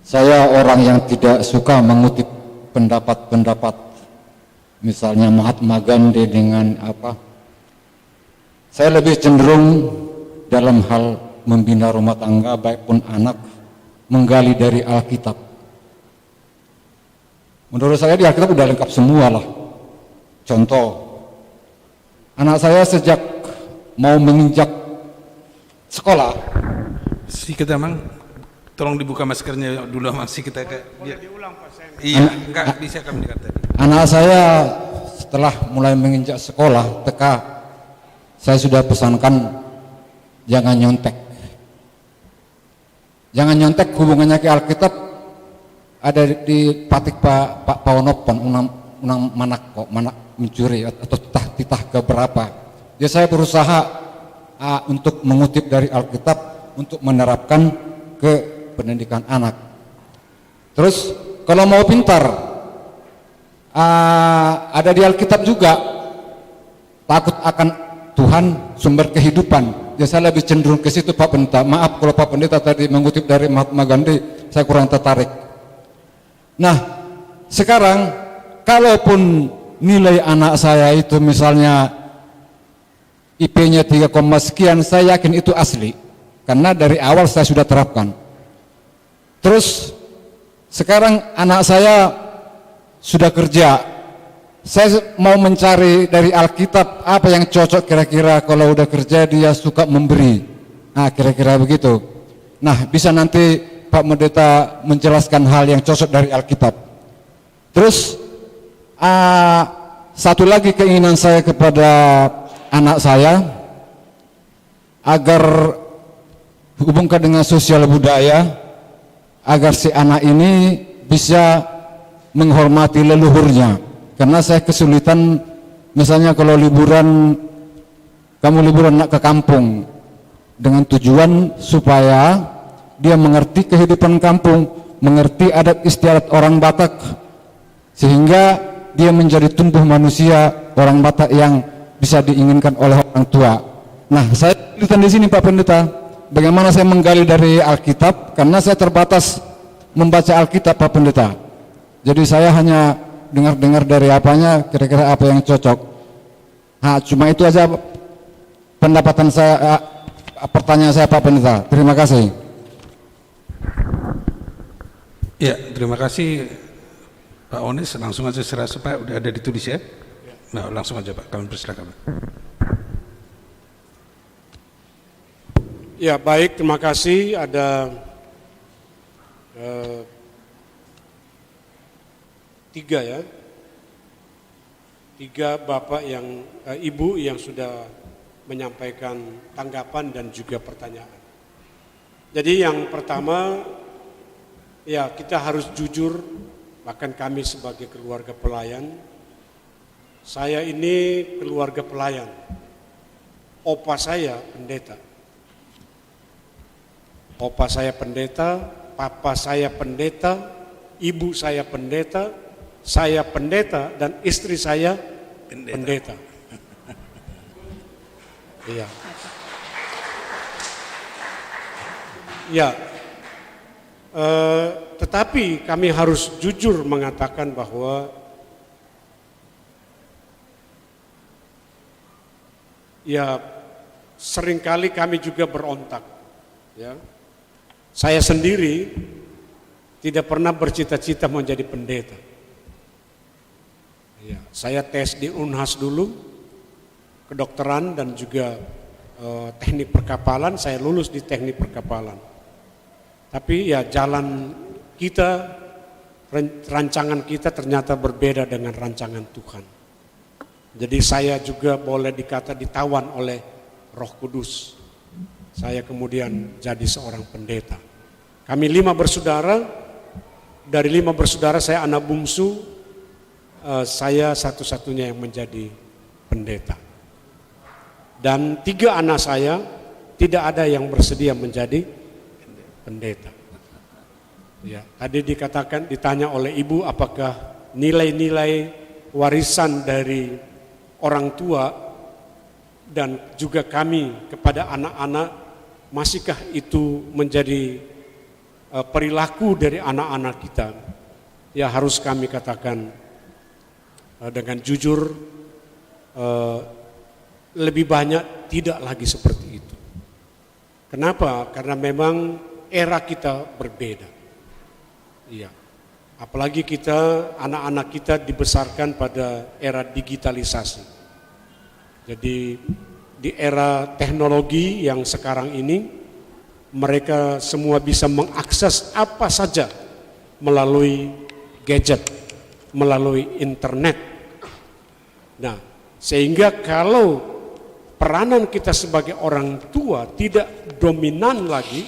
Saya orang yang tidak suka mengutip pendapat-pendapat, misalnya Mahatma Gandhi dengan apa. Saya lebih cenderung dalam hal membina rumah tangga, baik pun anak, menggali dari Alkitab. Menurut saya di Alkitab udah lengkap semua lah. Contoh, anak saya sejak mau menginjak sekolah. Si kita Mang, tolong dibuka maskernya dulu, masih kita ke dia. Diulang Pak saya. Iya, enggak bisa kami dengar tadi. Anak saya setelah mulai menginjak sekolah, saya sudah pesankan jangan nyontek. Jangan nyontek, hubungannya ke Alkitab ada di patik Pak Pawanopon, unang manak mencuri atau titah ke berapa. Ya saya berusaha untuk mengutip dari Alkitab untuk menerapkan ke pendidikan anak. Terus kalau mau pintar, ada di Alkitab juga, takut akan Tuhan sumber kehidupan. Ya saya lebih cenderung ke situ Pak Pendeta. Maaf kalau Pak Pendeta tadi mengutip dari Mahatma Gandhi, saya kurang tertarik. Nah, sekarang kalaupun nilai anak saya itu misalnya IP-nya 3, sekian, saya yakin itu asli. Karena dari awal saya sudah terapkan. Terus sekarang anak saya sudah kerja. Saya mau mencari dari Alkitab apa yang cocok kira-kira kalau udah kerja dia suka memberi. Nah, kira-kira begitu. Nah, bisa nanti Pak Pendeta menjelaskan hal yang cocok dari Alkitab. Terus satu lagi keinginan saya kepada anak saya agar hubungkan dengan sosial budaya, agar si anak ini bisa menghormati leluhurnya. Karena saya kesulitan, misalnya kalau liburan, kamu liburan nak ke kampung dengan tujuan supaya dia mengerti kehidupan kampung, mengerti adat istiadat orang Batak, sehingga dia menjadi tumbuh manusia orang Batak yang bisa diinginkan oleh orang tua. Nah, saya kesulitan di sini Pak Pendeta, bagaimana saya menggali dari Alkitab, karena saya terbatas membaca Alkitab Pak Pendeta. Jadi saya hanya dengar-dengar dari apanya kira-kira apa yang cocok. Cuma itu aja pendapatan saya, pertanyaan saya Pak Pendeta. Terima kasih. Ya, terima kasih Pak Onis. Langsung aja serasa Pak, udah ada ditulis ya. Nah, langsung aja Pak, kami persilakan. Ya, baik, terima kasih. Ada tiga bapak yang ibu yang sudah menyampaikan tanggapan dan juga pertanyaan. Jadi yang pertama, ya kita harus jujur, bahkan kami sebagai keluarga pelayan, saya ini keluarga pelayan, opa saya pendeta, papa saya pendeta, ibu saya pendeta, dan istri saya pendeta. Iya. Ya. Tetapi kami harus jujur mengatakan bahwa ya seringkali kami juga berontak. Ya. Saya sendiri tidak pernah bercita-cita menjadi pendeta. Ya, saya tes di Unhas dulu, kedokteran dan juga teknik perkapalan, saya lulus di teknik perkapalan. Tapi ya jalan kita, rancangan kita ternyata berbeda dengan rancangan Tuhan. Jadi saya juga boleh dikata ditawan oleh Roh Kudus. Saya kemudian jadi seorang pendeta. Kami 5 bersaudara, dari 5 bersaudara saya anak bungsu, saya satu-satunya yang menjadi pendeta. Dan 3 anak saya tidak ada yang bersedia menjadi pendeta. Ya, tadi ditanya oleh ibu apakah nilai-nilai warisan dari orang tua dan juga kami kepada anak-anak, masihkah itu menjadi perilaku dari anak-anak kita? Ya harus kami katakan dengan jujur, lebih banyak tidak lagi seperti itu. Kenapa? Karena memang era kita berbeda. Iya. Apalagi kita, anak-anak kita dibesarkan pada era digitalisasi. Jadi di era teknologi yang sekarang ini, mereka semua bisa mengakses apa saja melalui gadget, melalui internet. Nah, sehingga kalau peranan kita sebagai orang tua tidak dominan lagi,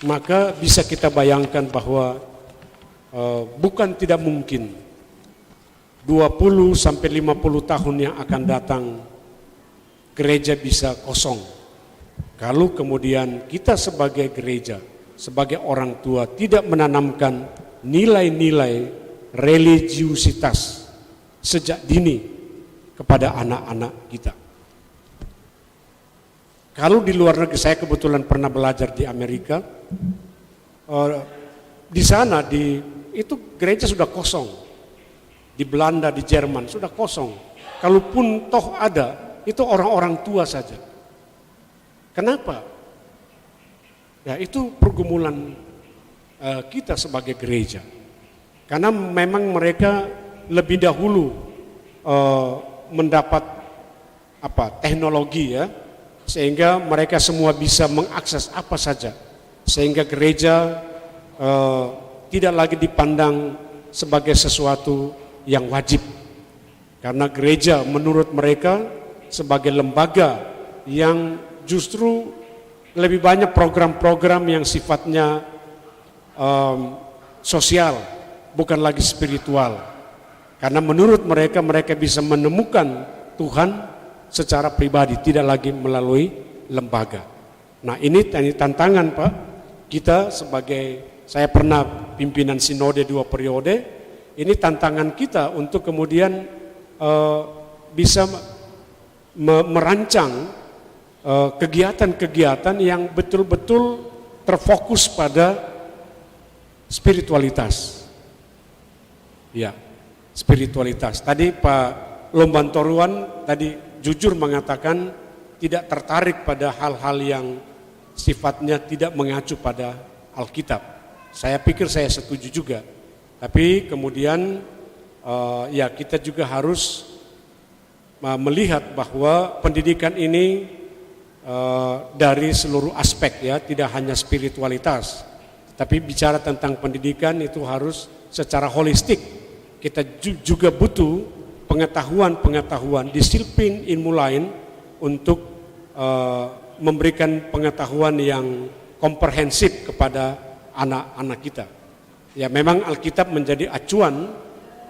maka bisa kita bayangkan bahwa bukan tidak mungkin 20 sampai 50 tahun yang akan datang gereja bisa kosong. Kalau kemudian kita sebagai gereja, sebagai orang tua tidak menanamkan nilai-nilai religiusitas sejak dini kepada anak-anak kita. Kalau di luar negeri, saya kebetulan pernah belajar di Amerika, di sana itu gereja sudah kosong, di Belanda, di Jerman sudah kosong. Kalaupun toh ada, itu orang-orang tua saja. Kenapa? Ya itu pergumulan kita sebagai gereja, karena memang mereka lebih dahulu mendapat teknologi ya. Sehingga mereka semua bisa mengakses apa saja, sehingga gereja tidak lagi dipandang sebagai sesuatu yang wajib, karena gereja menurut mereka sebagai lembaga yang justru lebih banyak program-program yang sifatnya sosial, bukan lagi spiritual, karena menurut mereka bisa menemukan Tuhan secara pribadi, tidak lagi melalui lembaga. Nah ini tantangan Pak, kita sebagai, saya pernah pimpinan sinode 2 periode, ini tantangan kita untuk kemudian bisa merancang kegiatan-kegiatan yang betul-betul terfokus pada spiritualitas. Ya, spiritualitas. Tadi Pak Lombantoruan tadi jujur mengatakan tidak tertarik pada hal-hal yang sifatnya tidak mengacu pada Alkitab. Saya pikir saya setuju juga. Tapi kemudian ya kita juga harus melihat bahwa pendidikan ini dari seluruh aspek ya, tidak hanya spiritualitas. Tapi bicara tentang pendidikan itu harus secara holistik. Kita juga butuh pengetahuan, disiplin ilmu lain untuk memberikan pengetahuan yang komprehensif kepada anak-anak kita. Ya memang Alkitab menjadi acuan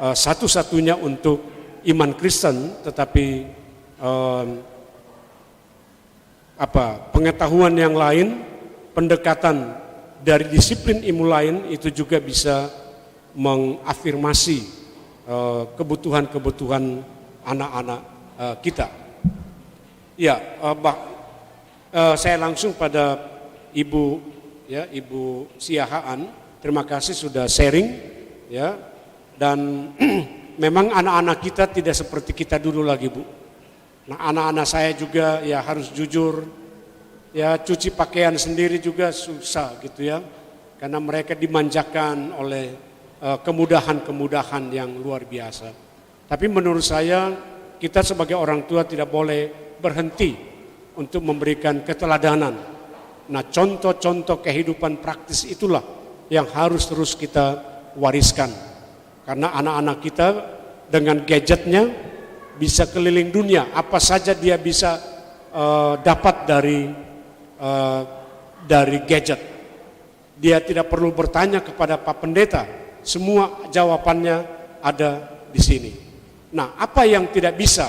satu-satunya untuk iman Kristen, tetapi pengetahuan yang lain, pendekatan dari disiplin ilmu lain itu juga bisa mengafirmasi kebutuhan-kebutuhan anak-anak kita. Ya, saya langsung pada Ibu Siahaan, terima kasih sudah sharing ya. Dan memang anak-anak kita tidak seperti kita dulu lagi, Bu. Nah, anak-anak saya juga ya harus jujur, ya cuci pakaian sendiri juga susah gitu ya, karena mereka dimanjakan oleh kemudahan-kemudahan yang luar biasa. Tapi menurut saya kita sebagai orang tua tidak boleh berhenti untuk memberikan keteladanan. Nah, contoh-contoh kehidupan praktis itulah yang harus terus kita wariskan. Karena anak-anak kita dengan gadgetnya bisa keliling dunia, apa saja dia bisa dapat dari gadget. Dia tidak perlu bertanya kepada Pak Pendeta, semua jawabannya ada di sini. Nah, apa yang tidak bisa,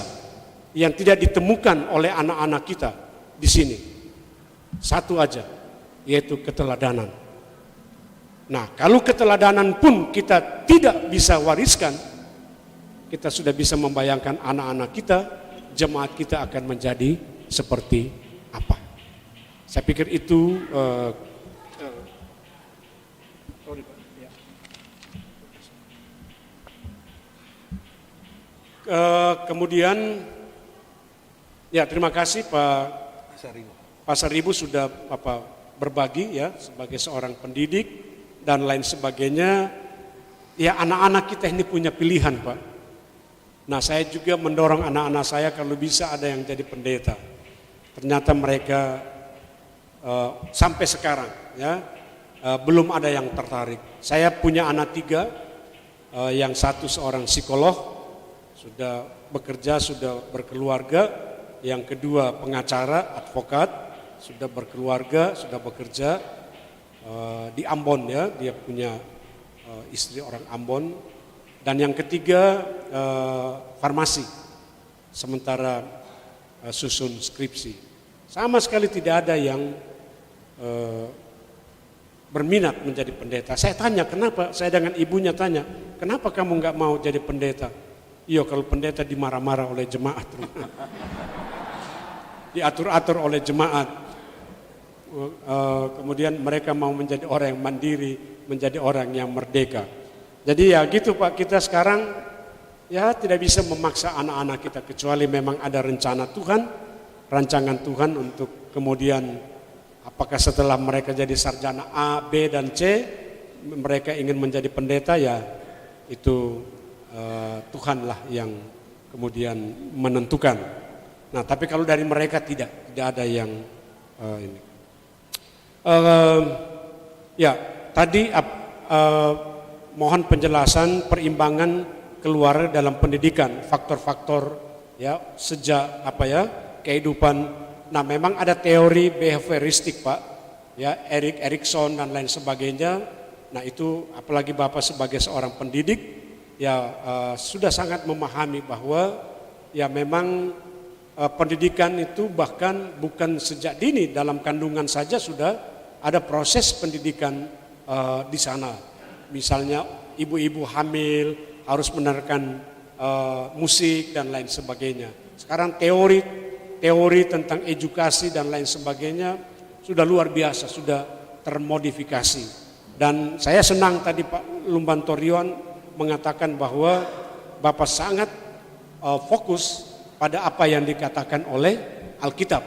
yang tidak ditemukan oleh anak-anak kita di sini? Satu aja, yaitu keteladanan. Nah, kalau keteladanan pun kita tidak bisa wariskan, kita sudah bisa membayangkan anak-anak kita, jemaat kita akan menjadi seperti apa. Saya pikir itu kemudian ya terima kasih Pak Saribu sudah berbagi ya sebagai seorang pendidik dan lain sebagainya. Ya anak-anak kita ini punya pilihan, Pak. Nah, saya juga mendorong anak-anak saya kalau bisa ada yang jadi pendeta. Ternyata mereka sampai sekarang ya belum ada yang tertarik. Saya punya anak 3, yang satu seorang psikolog, sudah bekerja, sudah berkeluarga. Yang kedua pengacara, advokat, sudah berkeluarga, sudah bekerja di Ambon ya, dia punya istri orang Ambon. Dan yang ketiga farmasi, sementara susun skripsi. Sama sekali tidak ada yang berminat menjadi pendeta. Saya tanya kenapa, saya dengan ibunya tanya, kenapa kamu nggak mau jadi pendeta? Iya, kalau pendeta dimarah-marah oleh jemaat, diatur-atur oleh jemaat. Kemudian mereka mau menjadi orang yang mandiri, menjadi orang yang merdeka. Jadi ya gitu Pak, kita sekarang ya tidak bisa memaksa anak-anak kita, kecuali memang ada rencana Tuhan, rancangan Tuhan untuk kemudian apakah setelah mereka jadi sarjana A, B, dan C, mereka ingin menjadi pendeta, ya itu Tuhanlah yang kemudian menentukan. Nah tapi kalau dari mereka tidak ada yang ini. Ya tadi mohon penjelasan perimbangan keluar dalam pendidikan, faktor-faktor ya sejak kehidupan. Nah memang ada teori behavioristik Pak, ya Erik Erikson dan lain sebagainya. Nah itu apalagi Bapak sebagai seorang pendidik ya sudah sangat memahami bahwa ya memang pendidikan itu bahkan bukan sejak dini, dalam kandungan saja sudah ada proses pendidikan di sana. Misalnya ibu-ibu hamil harus mendengarkan musik dan lain sebagainya. Sekarang teori tentang edukasi dan lain sebagainya sudah luar biasa, sudah termodifikasi. Dan saya senang tadi Pak Lumbantorion mengatakan bahwa Bapak sangat fokus pada apa yang dikatakan oleh Alkitab.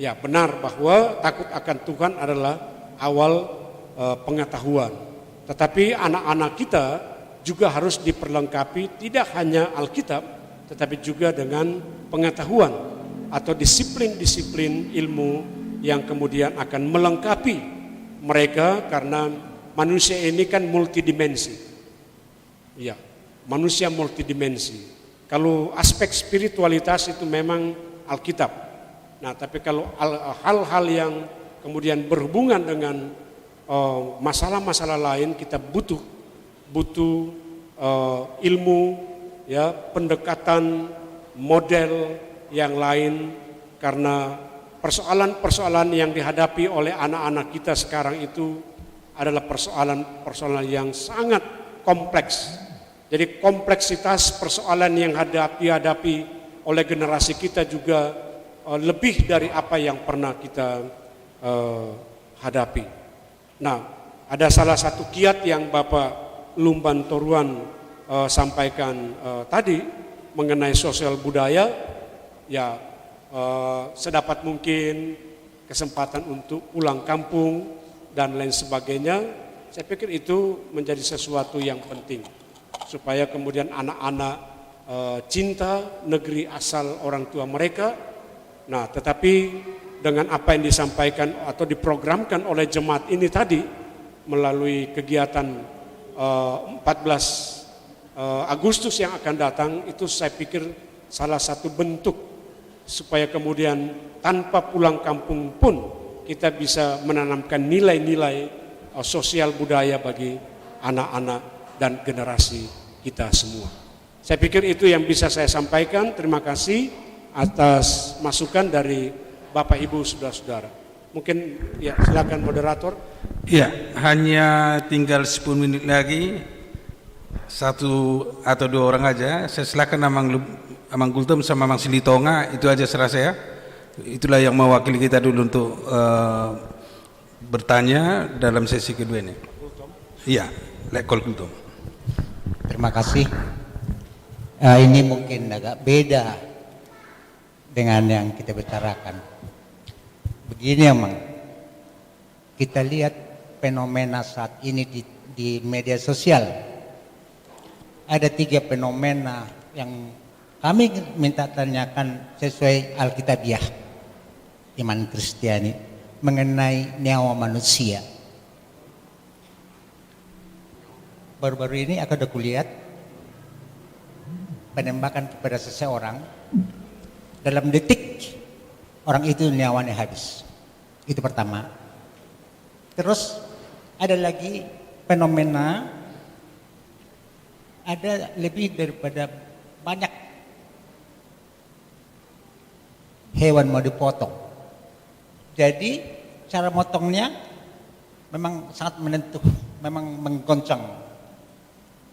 Ya, benar bahwa takut akan Tuhan adalah awal pengetahuan. Tetapi anak-anak kita juga harus diperlengkapi tidak hanya Alkitab, tetapi juga dengan pengetahuan atau disiplin-disiplin ilmu yang kemudian akan melengkapi mereka, karena manusia ini kan multidimensi. Ya, manusia multidimensi. Kalau aspek spiritualitas itu memang Alkitab. Nah, tapi kalau hal-hal yang kemudian berhubungan dengan masalah-masalah lain, kita butuh ilmu, ya, pendekatan, model yang lain, karena persoalan-persoalan yang dihadapi oleh anak-anak kita sekarang itu adalah persoalan-persoalan yang sangat kompleks. Jadi kompleksitas persoalan yang dihadapi oleh generasi kita juga lebih dari apa yang pernah kita hadapi. Nah, ada salah satu kiat yang Bapak Lumban Toruan sampaikan tadi mengenai sosial budaya, ya, sedapat mungkin kesempatan untuk pulang kampung dan lain sebagainya. Saya pikir itu menjadi sesuatu yang penting supaya kemudian anak-anak cinta negeri asal orang tua mereka. Nah, tetapi dengan apa yang disampaikan atau diprogramkan oleh jemaat ini tadi melalui kegiatan 14 Agustus yang akan datang, itu saya pikir salah satu bentuk supaya kemudian tanpa pulang kampung pun kita bisa menanamkan nilai-nilai sosial budaya bagi anak-anak dan generasi kita semua. Saya pikir itu yang bisa saya sampaikan. Terima kasih atas masukan dari Bapak Ibu saudara-saudara. Mungkin ya, silakan moderator. Ya, hanya tinggal 10 menit lagi, satu atau dua orang aja. Saya silakan Amang Gultom sama Amang Silitonga, itu aja serah saya. Itulah yang mewakili kita dulu untuk bertanya dalam sesi kedua ini. Iya, Lekol Gultom. Terima kasih. Ini mungkin agak beda dengan yang kita bicarakan. Begini Amang, kita lihat fenomena saat ini di media sosial. Ada 3 fenomena yang kami minta tanyakan sesuai Alkitabiah, iman Kristiani, mengenai nyawa manusia. Baru-baru ini aku ada kulihat penembakan kepada seseorang, dalam detik orang itu nyawanya habis. Itu pertama. Terus ada lagi fenomena, ada lebih daripada banyak hewan mau dipotong. Jadi cara motongnya memang sangat menentuh, memang menggoncang.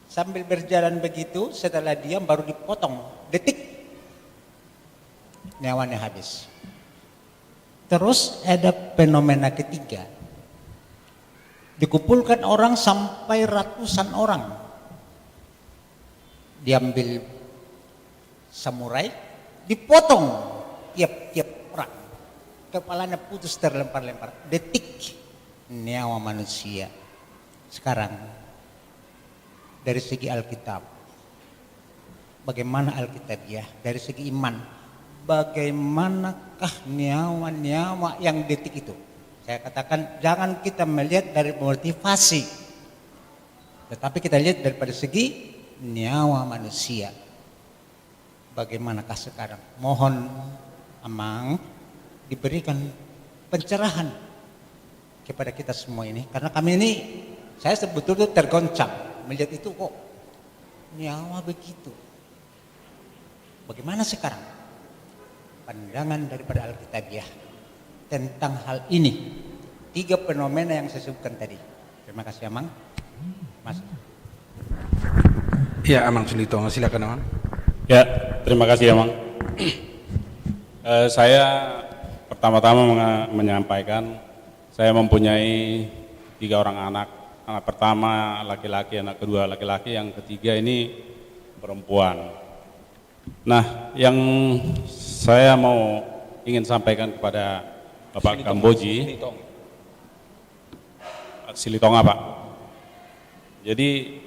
Sambil berjalan begitu, setelah diam baru dipotong, detik nyawanya habis. Terus ada fenomena ketiga, dikumpulkan orang sampai ratusan orang, diambil samurai, dipotong tiap-tiap orang, kepalanya putus terlempar-lempar, detik nyawa manusia. Sekarang dari segi Alkitab, bagaimana Alkitabiah, dari segi iman, bagaimanakah nyawa-nyawa yang detik itu? Saya katakan jangan kita melihat dari motivasi, tetapi kita lihat daripada segi nyawa manusia. Bagaimanakah sekarang? Mohon Amang diberikan pencerahan kepada kita semua ini, karena kami ini, saya sebetulnya tergoncang melihat itu, kok nyawa begitu. Bagaimana sekarang pandangan daripada Alkitabiah tentang hal ini? 3 fenomena yang saya sebutkan tadi. Terima kasih Amang. Mas. Ya, Amang Silitonga, silakan Amang. Ya, terima kasih Amang. Saya pertama-tama menyampaikan saya mempunyai 3 orang anak. Anak pertama laki-laki, anak kedua laki-laki, yang ketiga ini perempuan. Nah, yang saya mau ingin sampaikan kepada Bapak Kamboji, Silitonga Pak. Jadi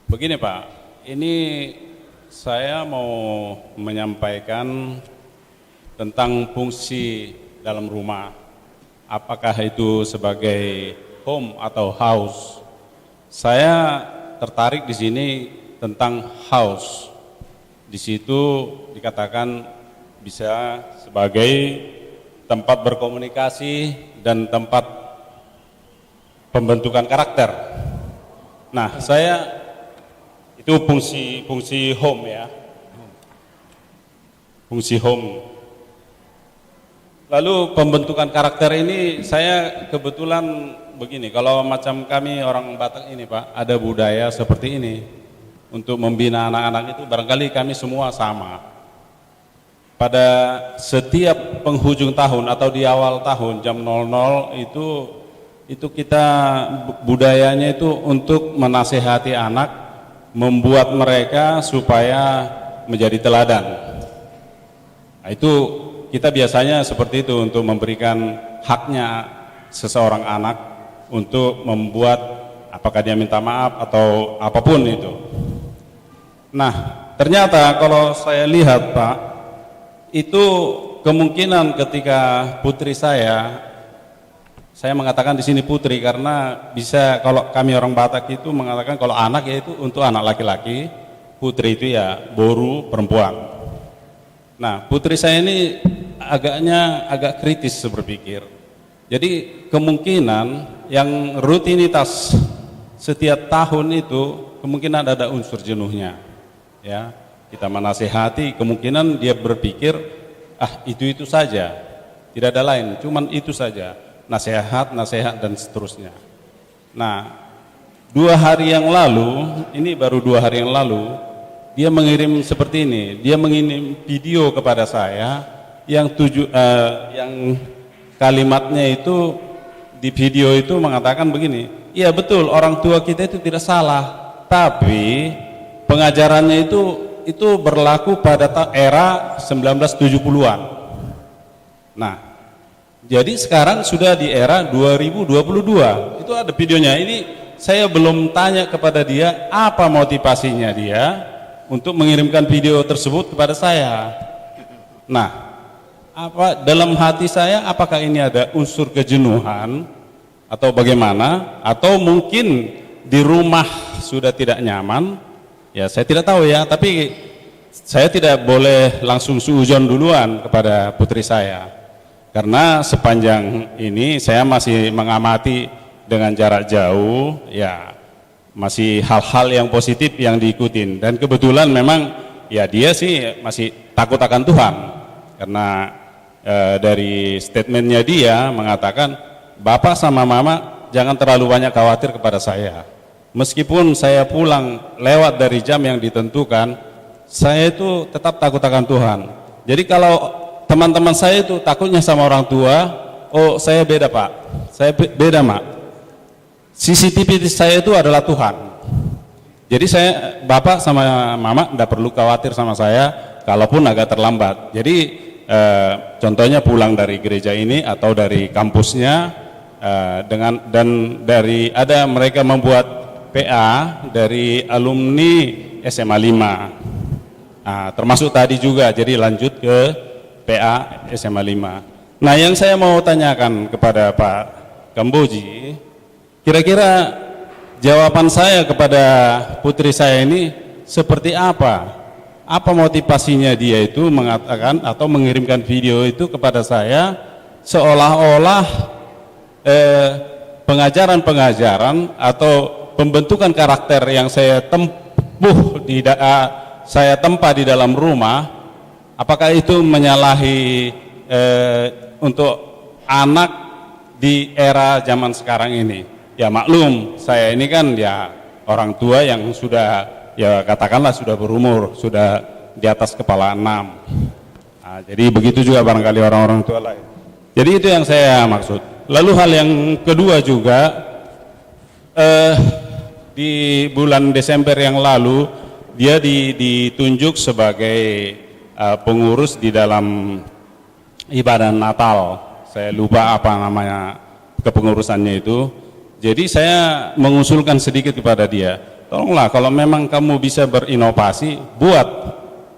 begini Pak, ini saya mau menyampaikan tentang fungsi dalam rumah. Apakah itu sebagai home atau house? Saya tertarik di sini tentang house. Di situ dikatakan bisa sebagai tempat berkomunikasi dan tempat pembentukan karakter. Nah, saya itu fungsi home ya. Fungsi home. Lalu pembentukan karakter ini saya kebetulan begini, kalau macam kami orang Batak ini Pak, ada budaya seperti ini. Untuk membina anak-anak itu barangkali kami semua sama. Pada setiap penghujung tahun atau di awal tahun jam 00 itu kita budayanya itu untuk menasehati anak, membuat mereka supaya menjadi teladan. Nah, itu kita biasanya seperti itu untuk memberikan haknya seseorang anak untuk membuat apakah dia minta maaf atau apapun itu. Nah, ternyata kalau saya lihat Pak, itu kemungkinan ketika putri saya mengatakan di sini putri karena bisa kalau kami orang Batak itu mengatakan kalau anak yaitu untuk anak laki-laki, putri itu ya boru perempuan. Nah, putri saya ini agak kritis berpikir. Jadi kemungkinan yang rutinitas setiap tahun itu kemungkinan ada unsur jenuhnya. Ya, kita menasehati, kemungkinan dia berpikir itu saja, tidak ada lain, cuman itu saja, nasihat dan seterusnya. Nah, 2 hari yang lalu, ini baru 2 hari yang lalu, dia mengirim seperti ini, dia mengirim video kepada saya yang kalimatnya itu di video itu mengatakan begini, iya betul orang tua kita itu tidak salah, tapi pengajarannya itu berlaku pada era 1970-an. Nah, jadi sekarang sudah di era 2022. Itu ada videonya. Ini saya belum tanya kepada dia apa motivasinya dia untuk mengirimkan video tersebut kepada saya. Nah, dalam hati saya apakah ini ada unsur kejenuhan atau bagaimana, atau mungkin di rumah sudah tidak nyaman? Ya saya tidak tahu ya, tapi saya tidak boleh langsung suudzon duluan kepada putri saya. Karena sepanjang ini saya masih mengamati dengan jarak jauh, ya masih hal-hal yang positif yang diikutin. Dan kebetulan memang ya dia sih masih takut akan Tuhan. Karena dari statementnya dia mengatakan, Bapak sama Mama jangan terlalu banyak khawatir kepada saya. Meskipun saya pulang lewat dari jam yang ditentukan, saya itu tetap takut akan Tuhan. Jadi kalau teman-teman saya itu takutnya sama orang tua, oh saya beda Pak, saya beda Mak. CCTV saya itu adalah Tuhan. Jadi Bapak sama Mama tidak perlu khawatir sama saya, kalaupun agak terlambat. Jadi contohnya pulang dari gereja ini atau dari kampusnya, dan dari ada mereka membuat PA dari alumni SMA 5. Nah, termasuk tadi juga, jadi lanjut ke PA SMA 5. Nah, yang saya mau tanyakan kepada Pak Kamboji, kira-kira jawaban saya kepada putri saya ini seperti apa? Apa motivasinya dia itu mengatakan atau mengirimkan video itu kepada saya seolah-olah pengajaran-pengajaran atau pembentukan karakter yang saya tempa di dalam rumah, apakah itu menyalahi untuk anak di era zaman sekarang ini? Ya maklum, saya ini kan ya orang tua yang sudah ya katakanlah sudah berumur, sudah di atas kepala 6. Nah, jadi begitu juga barangkali orang-orang tua lain. Jadi itu yang saya maksud. Lalu hal yang kedua juga, di bulan Desember yang lalu dia ditunjuk sebagai pengurus di dalam ibadah Natal. Saya lupa apa namanya kepengurusannya itu. Jadi saya mengusulkan sedikit kepada dia, tolonglah kalau memang kamu bisa berinovasi, buat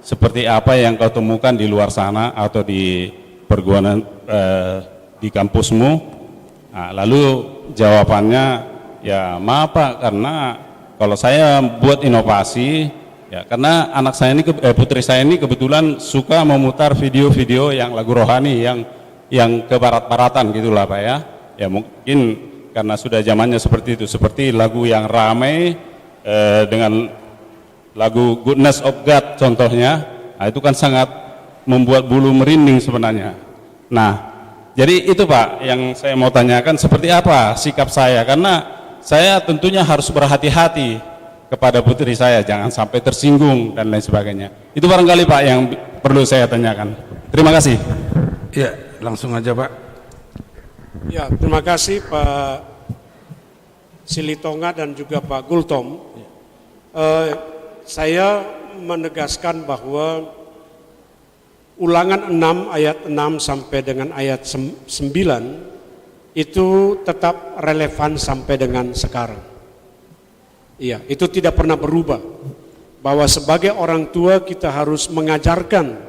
seperti apa yang kau temukan di luar sana atau di perguruan di kampusmu. Nah, lalu jawabannya, ya maaf Pak, karena kalau saya buat inovasi, ya karena anak saya ini, putri saya ini kebetulan suka memutar video-video yang lagu rohani, yang ke barat-baratan gitulah Pak ya. Ya mungkin karena sudah zamannya seperti itu, seperti lagu yang ramai dengan lagu Goodness of God contohnya, nah, itu kan sangat membuat bulu merinding sebenarnya. Nah, jadi itu Pak yang saya mau tanyakan, seperti apa sikap saya, karena saya tentunya harus berhati-hati kepada putri saya, jangan sampai tersinggung dan lain sebagainya. Itu barangkali Pak yang perlu saya tanyakan. Terima kasih. Ya, langsung aja Pak. Ya, terima kasih Pak Silitonga dan juga Pak Gultom. Saya menegaskan bahwa Ulangan 6 ayat 6 sampai dengan ayat 9 itu tetap relevan sampai dengan sekarang. Iya, itu tidak pernah berubah. Bahwa sebagai orang tua kita harus mengajarkan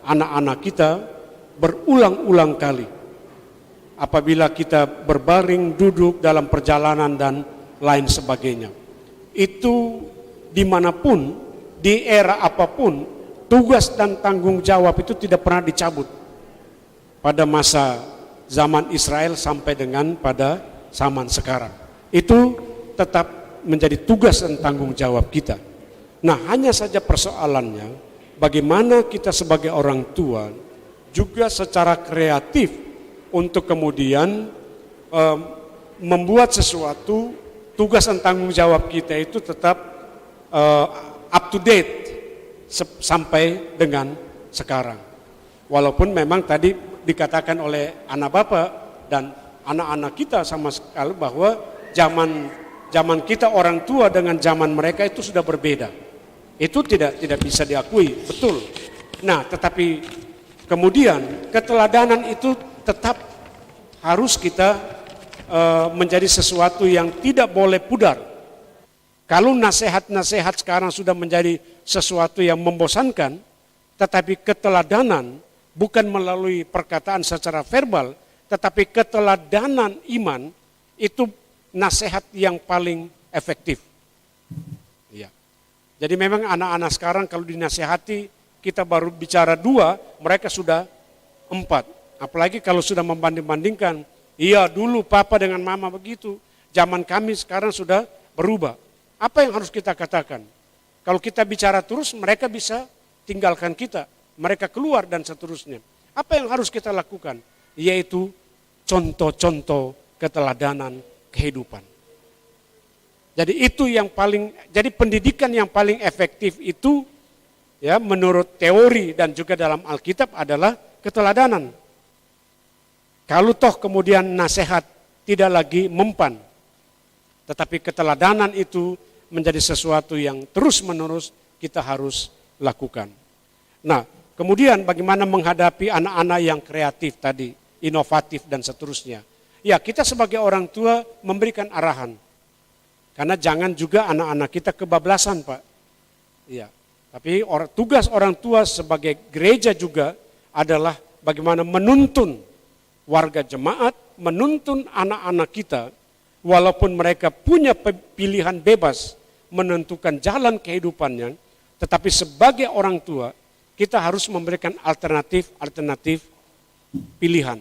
anak-anak kita berulang-ulang kali. Apabila kita berbaring, duduk dalam perjalanan dan lain sebagainya. Itu dimanapun, di era apapun, tugas dan tanggung jawab itu tidak pernah dicabut. Pada masa zaman Israel sampai dengan pada zaman sekarang. Itu tetap menjadi tugas dan tanggung jawab kita. Nah, hanya saja persoalannya, bagaimana kita sebagai orang tua juga secara kreatif untuk kemudian membuat sesuatu, tugas dan tanggung jawab kita itu tetap up to date sampai dengan sekarang. Walaupun memang tadi dikatakan oleh anak bapak dan anak-anak kita sama sekali bahwa zaman kita orang tua dengan zaman mereka itu sudah berbeda. Itu tidak bisa diakui, betul. Nah, tetapi kemudian keteladanan itu tetap harus kita menjadi sesuatu yang tidak boleh pudar. Kalau nasihat-nasihat sekarang sudah menjadi sesuatu yang membosankan, tetapi keteladanan bukan melalui perkataan secara verbal, tetapi keteladanan iman itu nasihat yang paling efektif. Ya. Jadi memang anak-anak sekarang kalau dinasihati, kita baru bicara 2, mereka sudah 4. Apalagi kalau sudah membanding-bandingkan, iya dulu papa dengan mama begitu, zaman kami sekarang sudah berubah. Apa yang harus kita katakan? Kalau kita bicara terus, mereka bisa tinggalkan kita, mereka keluar dan seterusnya. Apa yang harus kita lakukan? Yaitu contoh-contoh keteladanan kehidupan. Jadi itu yang jadi pendidikan yang paling efektif itu ya menurut teori dan juga dalam Alkitab adalah keteladanan. Kalau toh kemudian nasihat tidak lagi mempan, tetapi keteladanan itu menjadi sesuatu yang terus-menerus kita harus lakukan. Nah, kemudian bagaimana menghadapi anak-anak yang kreatif tadi, inovatif dan seterusnya. Ya, kita sebagai orang tua memberikan arahan. Karena jangan juga anak-anak kita kebablasan, Pak. Ya, tapi tugas orang tua sebagai gereja juga adalah bagaimana menuntun warga jemaat, menuntun anak-anak kita, walaupun mereka punya pilihan bebas menentukan jalan kehidupannya, tetapi sebagai orang tua, kita harus memberikan alternatif pilihan.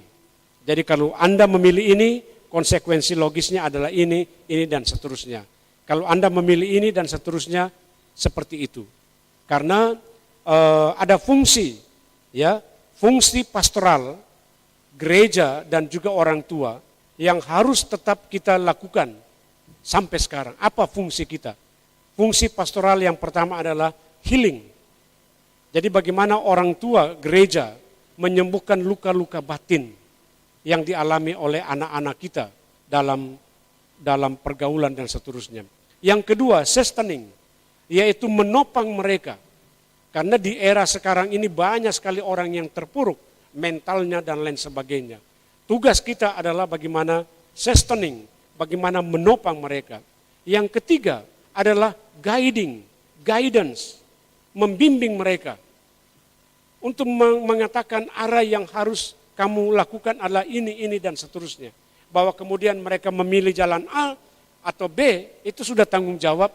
Jadi kalau Anda memilih ini, konsekuensi logisnya adalah ini dan seterusnya. Kalau Anda memilih ini dan seterusnya, seperti itu. Karena ada fungsi, ya, fungsi pastoral, gereja dan juga orang tua yang harus tetap kita lakukan sampai sekarang. Apa fungsi kita? Fungsi pastoral yang pertama adalah healing. Jadi bagaimana orang tua gereja menyembuhkan luka-luka batin yang dialami oleh anak-anak kita dalam pergaulan dan seterusnya. Yang kedua, sustaining. yaitu menopang mereka. Karena di era sekarang ini banyak sekali orang yang terpuruk mentalnya dan lain sebagainya. Tugas kita adalah bagaimana sustaining, bagaimana menopang mereka. Yang ketiga adalah guidance, membimbing mereka. Untuk mengatakan arah yang harus kamu lakukan adalah ini dan seterusnya. Bahwa kemudian mereka memilih jalan A atau B, itu sudah tanggung jawab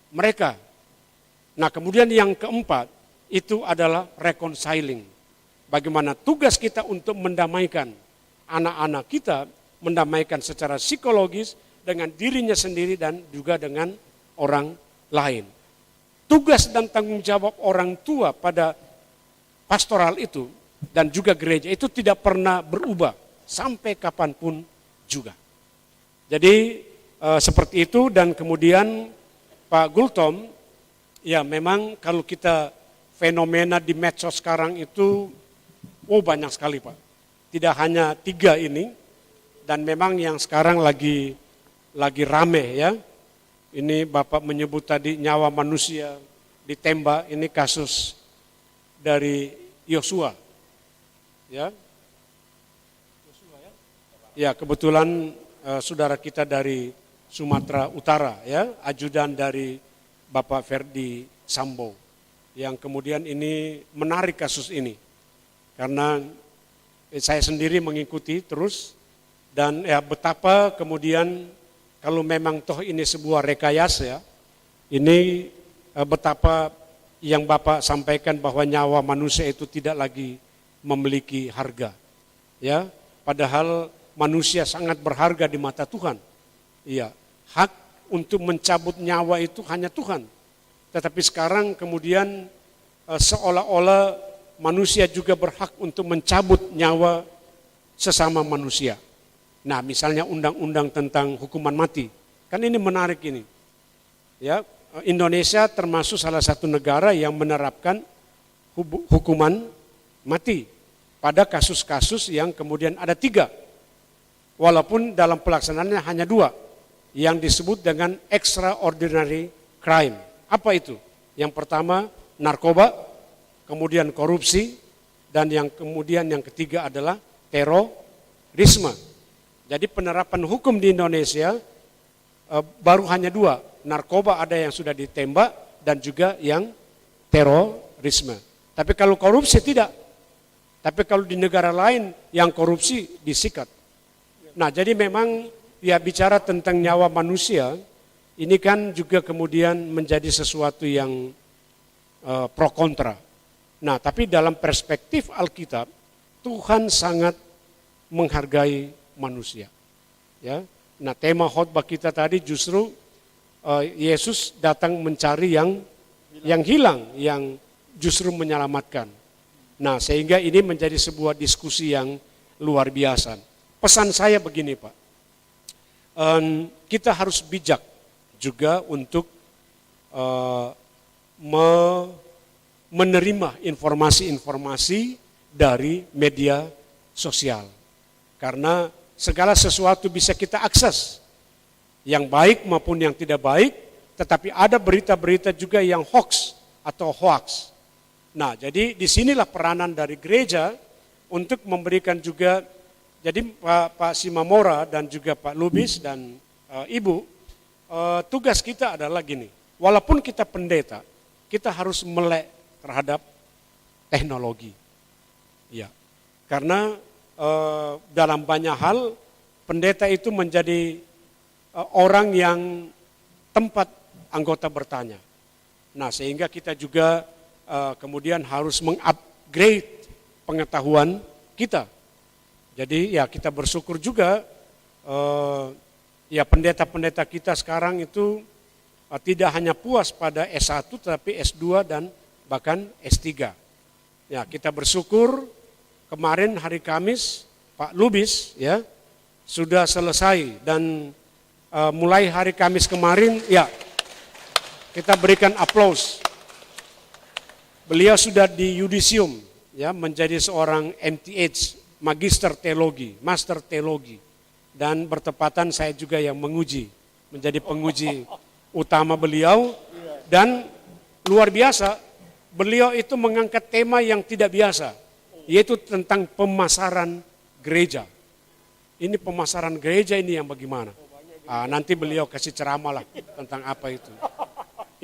mereka. Nah kemudian yang keempat, itu adalah reconciling. Bagaimana tugas kita untuk mendamaikan anak-anak kita, mendamaikan secara psikologis dengan dirinya sendiri dan juga dengan orang lain. Tugas dan tanggung jawab orang tua pada pastoral itu dan juga gereja itu tidak pernah berubah sampai kapanpun juga. Jadi seperti itu, dan kemudian Pak Gultom, ya memang kalau kita fenomena di medsos sekarang itu banyak sekali Pak. Tidak hanya 3 ini, dan memang yang sekarang lagi rame ya. Ini Bapak menyebut tadi nyawa manusia ditembak, ini kasus dari Yosua. Ya. Ya, kebetulan saudara kita dari Sumatera Utara ya, ajudan dari Bapak Ferdi Sambo, yang kemudian ini menarik kasus ini. Karena saya sendiri mengikuti terus, dan ya betapa kemudian kalau memang toh ini sebuah rekayasa ya, ini betapa yang Bapak sampaikan bahwa nyawa manusia itu tidak lagi memiliki harga. Ya, padahal manusia sangat berharga di mata Tuhan. Iya, hak untuk mencabut nyawa itu hanya Tuhan. Tetapi sekarang kemudian seolah-olah manusia juga berhak untuk mencabut nyawa sesama manusia. Nah, misalnya undang-undang tentang hukuman mati. Kan ini menarik ini. Ya, Indonesia termasuk salah satu negara yang menerapkan hukuman mati pada kasus-kasus yang kemudian ada 3. Walaupun dalam pelaksanaannya hanya 2. Yang disebut dengan extraordinary crime. Apa itu? Yang pertama narkoba, kemudian korupsi, dan yang ketiga adalah terorisme. Jadi penerapan hukum di Indonesia baru hanya 2, narkoba ada yang sudah ditembak dan juga yang terorisme. Tapi kalau korupsi tidak. Tapi kalau di negara lain yang korupsi disikat. Nah jadi memang ya bicara tentang nyawa manusia, ini kan juga kemudian menjadi sesuatu yang pro kontra. Nah tapi dalam perspektif Alkitab, Tuhan sangat menghargai manusia. Ya. Nah tema khotbah kita tadi justru Yesus datang mencari yang hilang, yang justru menyelamatkan. Nah sehingga ini menjadi sebuah diskusi yang luar biasa. Pesan saya begini Pak, kita harus bijak juga untuk menerima informasi-informasi dari media sosial. Karena segala sesuatu bisa kita akses, yang baik maupun yang tidak baik, tetapi ada berita-berita juga yang hoax atau hoax. Nah, jadi disinilah peranan dari gereja untuk memberikan juga, jadi Pak Simamora dan juga Pak Lubis dan Ibu, tugas kita adalah gini, walaupun kita pendeta, kita harus melek terhadap teknologi. Ya, karena dalam banyak hal pendeta itu menjadi orang yang tempat anggota bertanya. Nah, sehingga kita juga kemudian harus mengupgrade pengetahuan kita. Jadi ya kita bersyukur juga ya pendeta-pendeta kita sekarang itu tidak hanya puas pada S1 tetapi S2 dan bahkan S3. Ya, kita bersyukur kemarin hari Kamis Pak Lubis ya sudah selesai, dan mulai hari Kamis kemarin ya kita berikan aplaus. Beliau sudah di yudisium ya menjadi seorang MTH, Magister Teologi, Master Teologi, dan bertepatan saya juga yang menguji, menjadi penguji utama beliau, Dan luar biasa, beliau itu mengangkat tema yang tidak biasa, yaitu tentang pemasaran gereja. Ini pemasaran gereja ini yang bagaimana? Nanti beliau kasih ceramah lah tentang apa itu.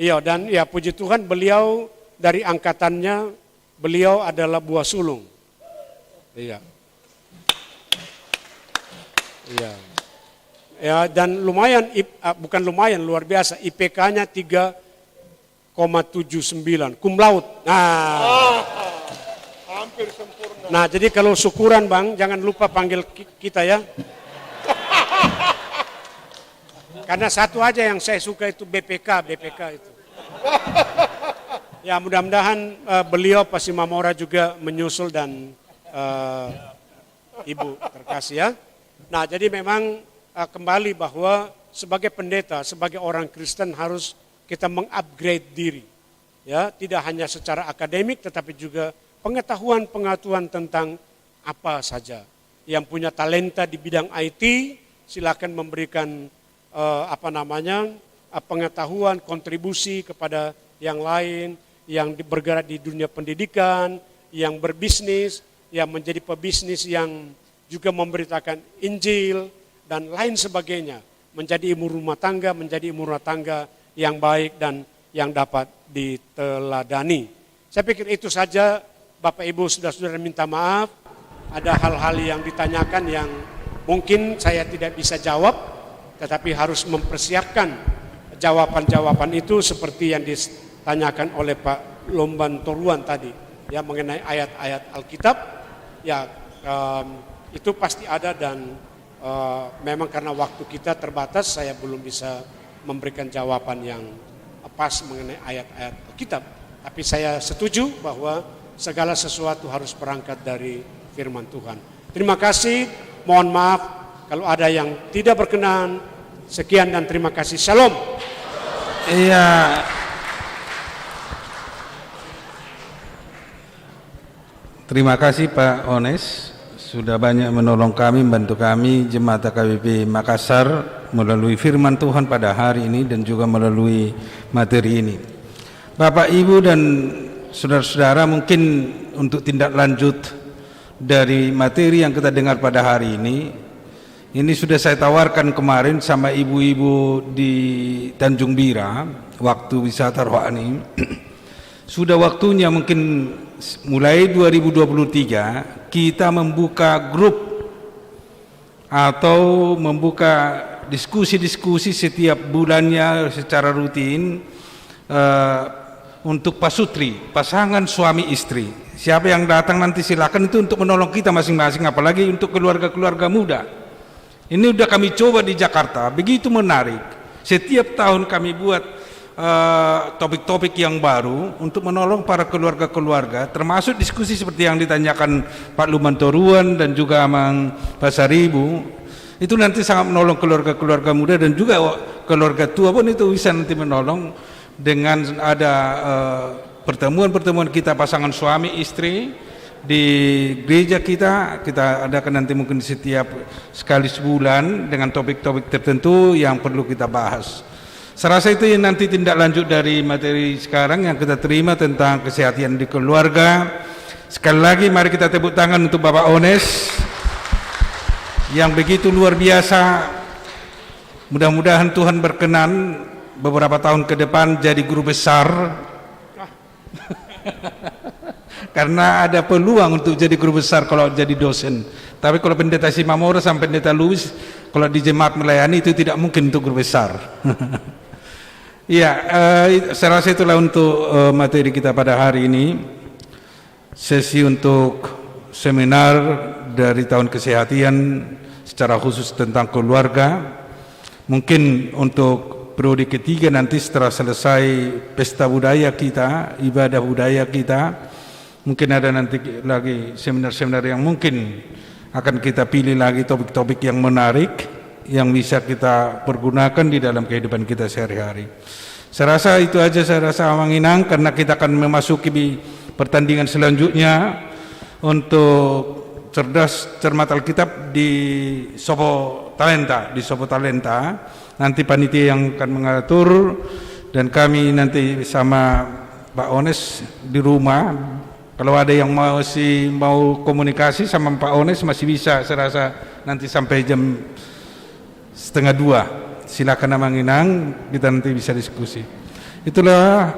Iya, dan ya puji Tuhan beliau dari angkatannya, beliau adalah buah sulung. Iya. Iya. Ya, dan lumayan, bukan lumayan, luar biasa. IPK-nya 3,79, cum laude. Nah, Hampir sempurna. nah, jadi kalau syukuran Bang, jangan lupa panggil kita ya. Karena satu aja yang saya suka itu BPK itu. Ya, mudah-mudahan beliau pasti Mamora juga menyusul dan Ibu terkasih ya. Nah, jadi memang kembali bahwa sebagai pendeta, sebagai orang Kristen harus kita mengupgrade diri. Ya, tidak hanya secara akademik tetapi juga pengetahuan tentang apa saja. Yang punya talenta di bidang IT, silakan memberikan pengetahuan, kontribusi kepada yang lain, yang bergerak di dunia pendidikan, yang berbisnis, yang menjadi pebisnis yang juga memberitakan Injil, dan lain sebagainya. Menjadi ibu rumah tangga yang baik dan yang dapat diteladani. Saya pikir itu saja, Bapak Ibu saudara-saudara, minta maaf. Ada hal-hal yang ditanyakan yang mungkin saya tidak bisa jawab, tetapi harus mempersiapkan jawaban-jawaban itu seperti yang ditanyakan oleh Pak Lomban Toruan tadi, ya, mengenai ayat-ayat Alkitab. Ya, itu pasti ada dan memang karena waktu kita terbatas, saya belum bisa memberikan jawaban yang pas mengenai ayat-ayat Alkitab. Tapi saya setuju bahwa segala sesuatu harus berangkat dari firman Tuhan. Terima kasih, mohon maaf kalau ada yang tidak berkenan. Sekian dan terima kasih. Shalom. Iya. Terima kasih Pak Ones, sudah banyak menolong kami, membantu kami Jemaat KBP Makassar melalui firman Tuhan pada hari ini dan juga melalui materi ini. Bapak, Ibu dan saudara-saudara, mungkin untuk tindak lanjut dari materi yang kita dengar pada hari ini sudah saya tawarkan kemarin sama ibu-ibu di Tanjung Bira waktu wisata rohani. Sudah waktunya mungkin mulai 2023 kita membuka grup atau membuka diskusi-diskusi setiap bulannya secara rutin untuk pasutri, pasangan suami istri. Siapa yang datang nanti silakan, itu untuk menolong kita masing-masing, apalagi untuk keluarga-keluarga muda. Ini udah kami coba di Jakarta, begitu menarik. Setiap tahun kami buat topik-topik yang baru untuk menolong para keluarga-keluarga, termasuk diskusi seperti yang ditanyakan Pak Luman Toruan dan juga Amang Pasaribu. Itu nanti sangat menolong keluarga-keluarga muda dan juga keluarga tua pun itu bisa nanti menolong dengan ada pertemuan-pertemuan kita pasangan suami istri di gereja kita adakan nanti mungkin setiap sekali sebulan dengan topik-topik tertentu yang perlu kita bahas. Saya rasa itu yang nanti tindak lanjut dari materi sekarang yang kita terima tentang kesehatan di keluarga. Sekali lagi mari kita tepuk tangan untuk Bapak Ones yang begitu luar biasa. Mudah-mudahan Tuhan berkenan beberapa tahun ke depan jadi guru besar. Karena ada peluang untuk jadi guru besar kalau jadi dosen. Tapi kalau pendeta Simamora sampai pendeta Louis, kalau di jemaat melayani itu tidak mungkin untuk guru besar. Ya, saya rasa itulah untuk materi kita pada hari ini. Sesi untuk seminar dari tahun kesehatan secara khusus tentang keluarga. Mungkin untuk periode ketiga nanti setelah selesai pesta budaya kita, ibadah budaya kita, mungkin ada nanti lagi seminar-seminar yang mungkin akan kita pilih lagi topik-topik yang menarik yang bisa kita pergunakan di dalam kehidupan kita sehari-hari. Saya rasa itu aja, saya rasa Amang Inang, karena kita akan memasuki pertandingan selanjutnya untuk cerdas cermat Alkitab di Sopo Talenta. Nanti panitia yang akan mengatur dan kami nanti sama Pak Ones di rumah. Kalau ada yang mau komunikasi sama Pak Ones masih bisa, saya rasa nanti sampai jam 1:30. Silakan Manginang, kita nanti bisa diskusi. Itulah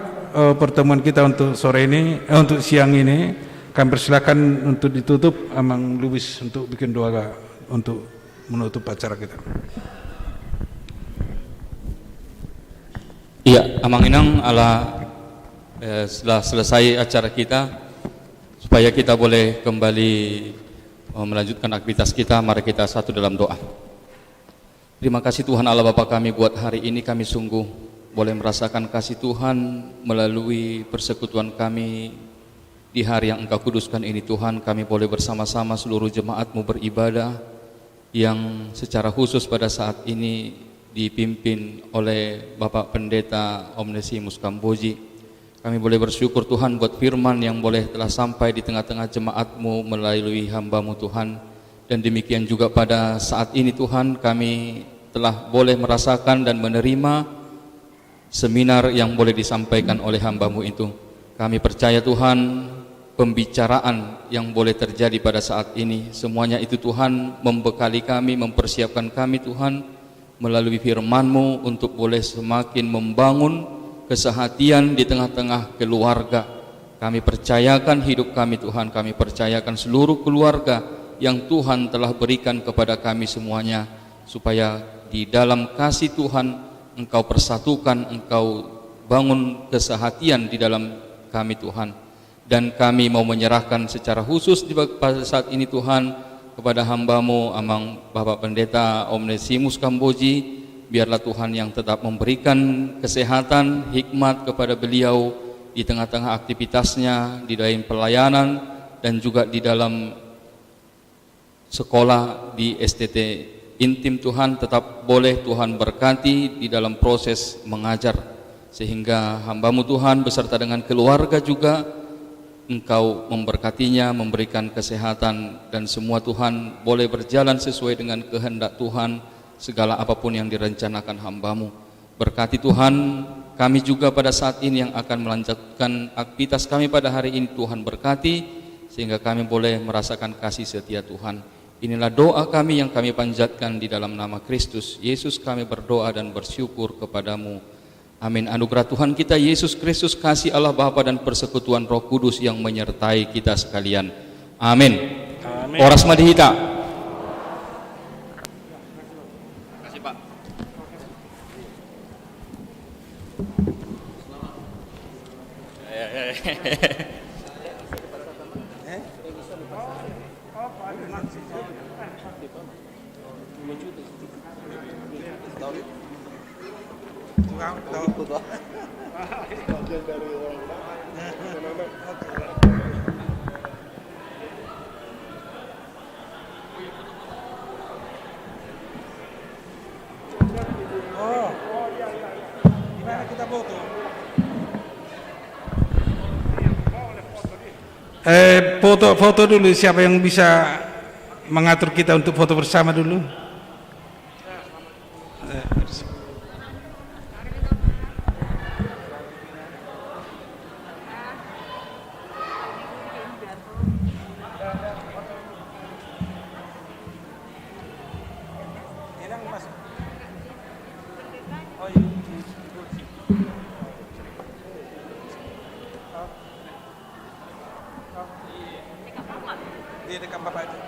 pertemuan kita untuk sore ini, untuk siang ini. Kami persilakan untuk ditutup, Amang Lubis untuk bikin doa untuk menutup acara kita. Iya, Amang Inang setelah selesai acara kita, supaya kita boleh kembali melanjutkan aktivitas kita, mari kita satu dalam doa. Terima kasih Tuhan Allah Bapa kami buat hari ini, kami sungguh boleh merasakan kasih Tuhan melalui persekutuan kami di hari yang Engkau kuduskan ini Tuhan. Kami boleh bersama-sama seluruh jemaat-Mu beribadah yang secara khusus pada saat ini dipimpin oleh Bapak Pendeta Omnesimus Kamboji. Kami boleh bersyukur Tuhan buat firman yang boleh telah sampai di tengah-tengah jemaat-Mu melalui hamba-Mu Tuhan. Dan demikian juga pada saat ini Tuhan, kami telah boleh merasakan dan menerima seminar yang boleh disampaikan oleh hamba-Mu itu. Kami percaya Tuhan, pembicaraan yang boleh terjadi pada saat ini, semuanya itu Tuhan membekali kami, mempersiapkan kami Tuhan melalui firman-Mu untuk boleh semakin membangun kesehatian di tengah-tengah keluarga. Kami percayakan hidup kami Tuhan, kami percayakan seluruh keluarga yang Tuhan telah berikan kepada kami semuanya, supaya di dalam kasih Tuhan Engkau persatukan, Engkau bangun kesehatian di dalam kami Tuhan. Dan kami mau menyerahkan secara khusus pada saat ini Tuhan kepada hamba-Mu Amang Bapak Pendeta Omnesimus Kamboji. Biarlah Tuhan yang tetap memberikan kesehatan, hikmat kepada beliau di tengah-tengah aktivitasnya, di dalam pelayanan, dan juga di dalam sekolah di STT Intim Tuhan. Tetap boleh Tuhan berkati di dalam proses mengajar, sehingga hamba-Mu Tuhan beserta dengan keluarga juga Engkau memberkatinya, memberikan kesehatan, dan semua Tuhan boleh berjalan sesuai dengan kehendak Tuhan, segala apapun yang direncanakan hamba-Mu. Berkati Tuhan kami juga pada saat ini yang akan melanjutkan aktivitas kami pada hari ini. Tuhan berkati sehingga kami boleh merasakan kasih setia Tuhan. Inilah doa kami yang kami panjatkan di dalam nama Kristus Yesus. Kami berdoa dan bersyukur kepadamu. Amin. Anugerah Tuhan kita Yesus Kristus, kasih Allah Bapa dan persekutuan Roh Kudus yang menyertai kita sekalian. Amin. Oras Madihita. Foto dulu, siapa yang bisa mengatur kita untuk foto bersama dulu? Di dekat Bapak itu.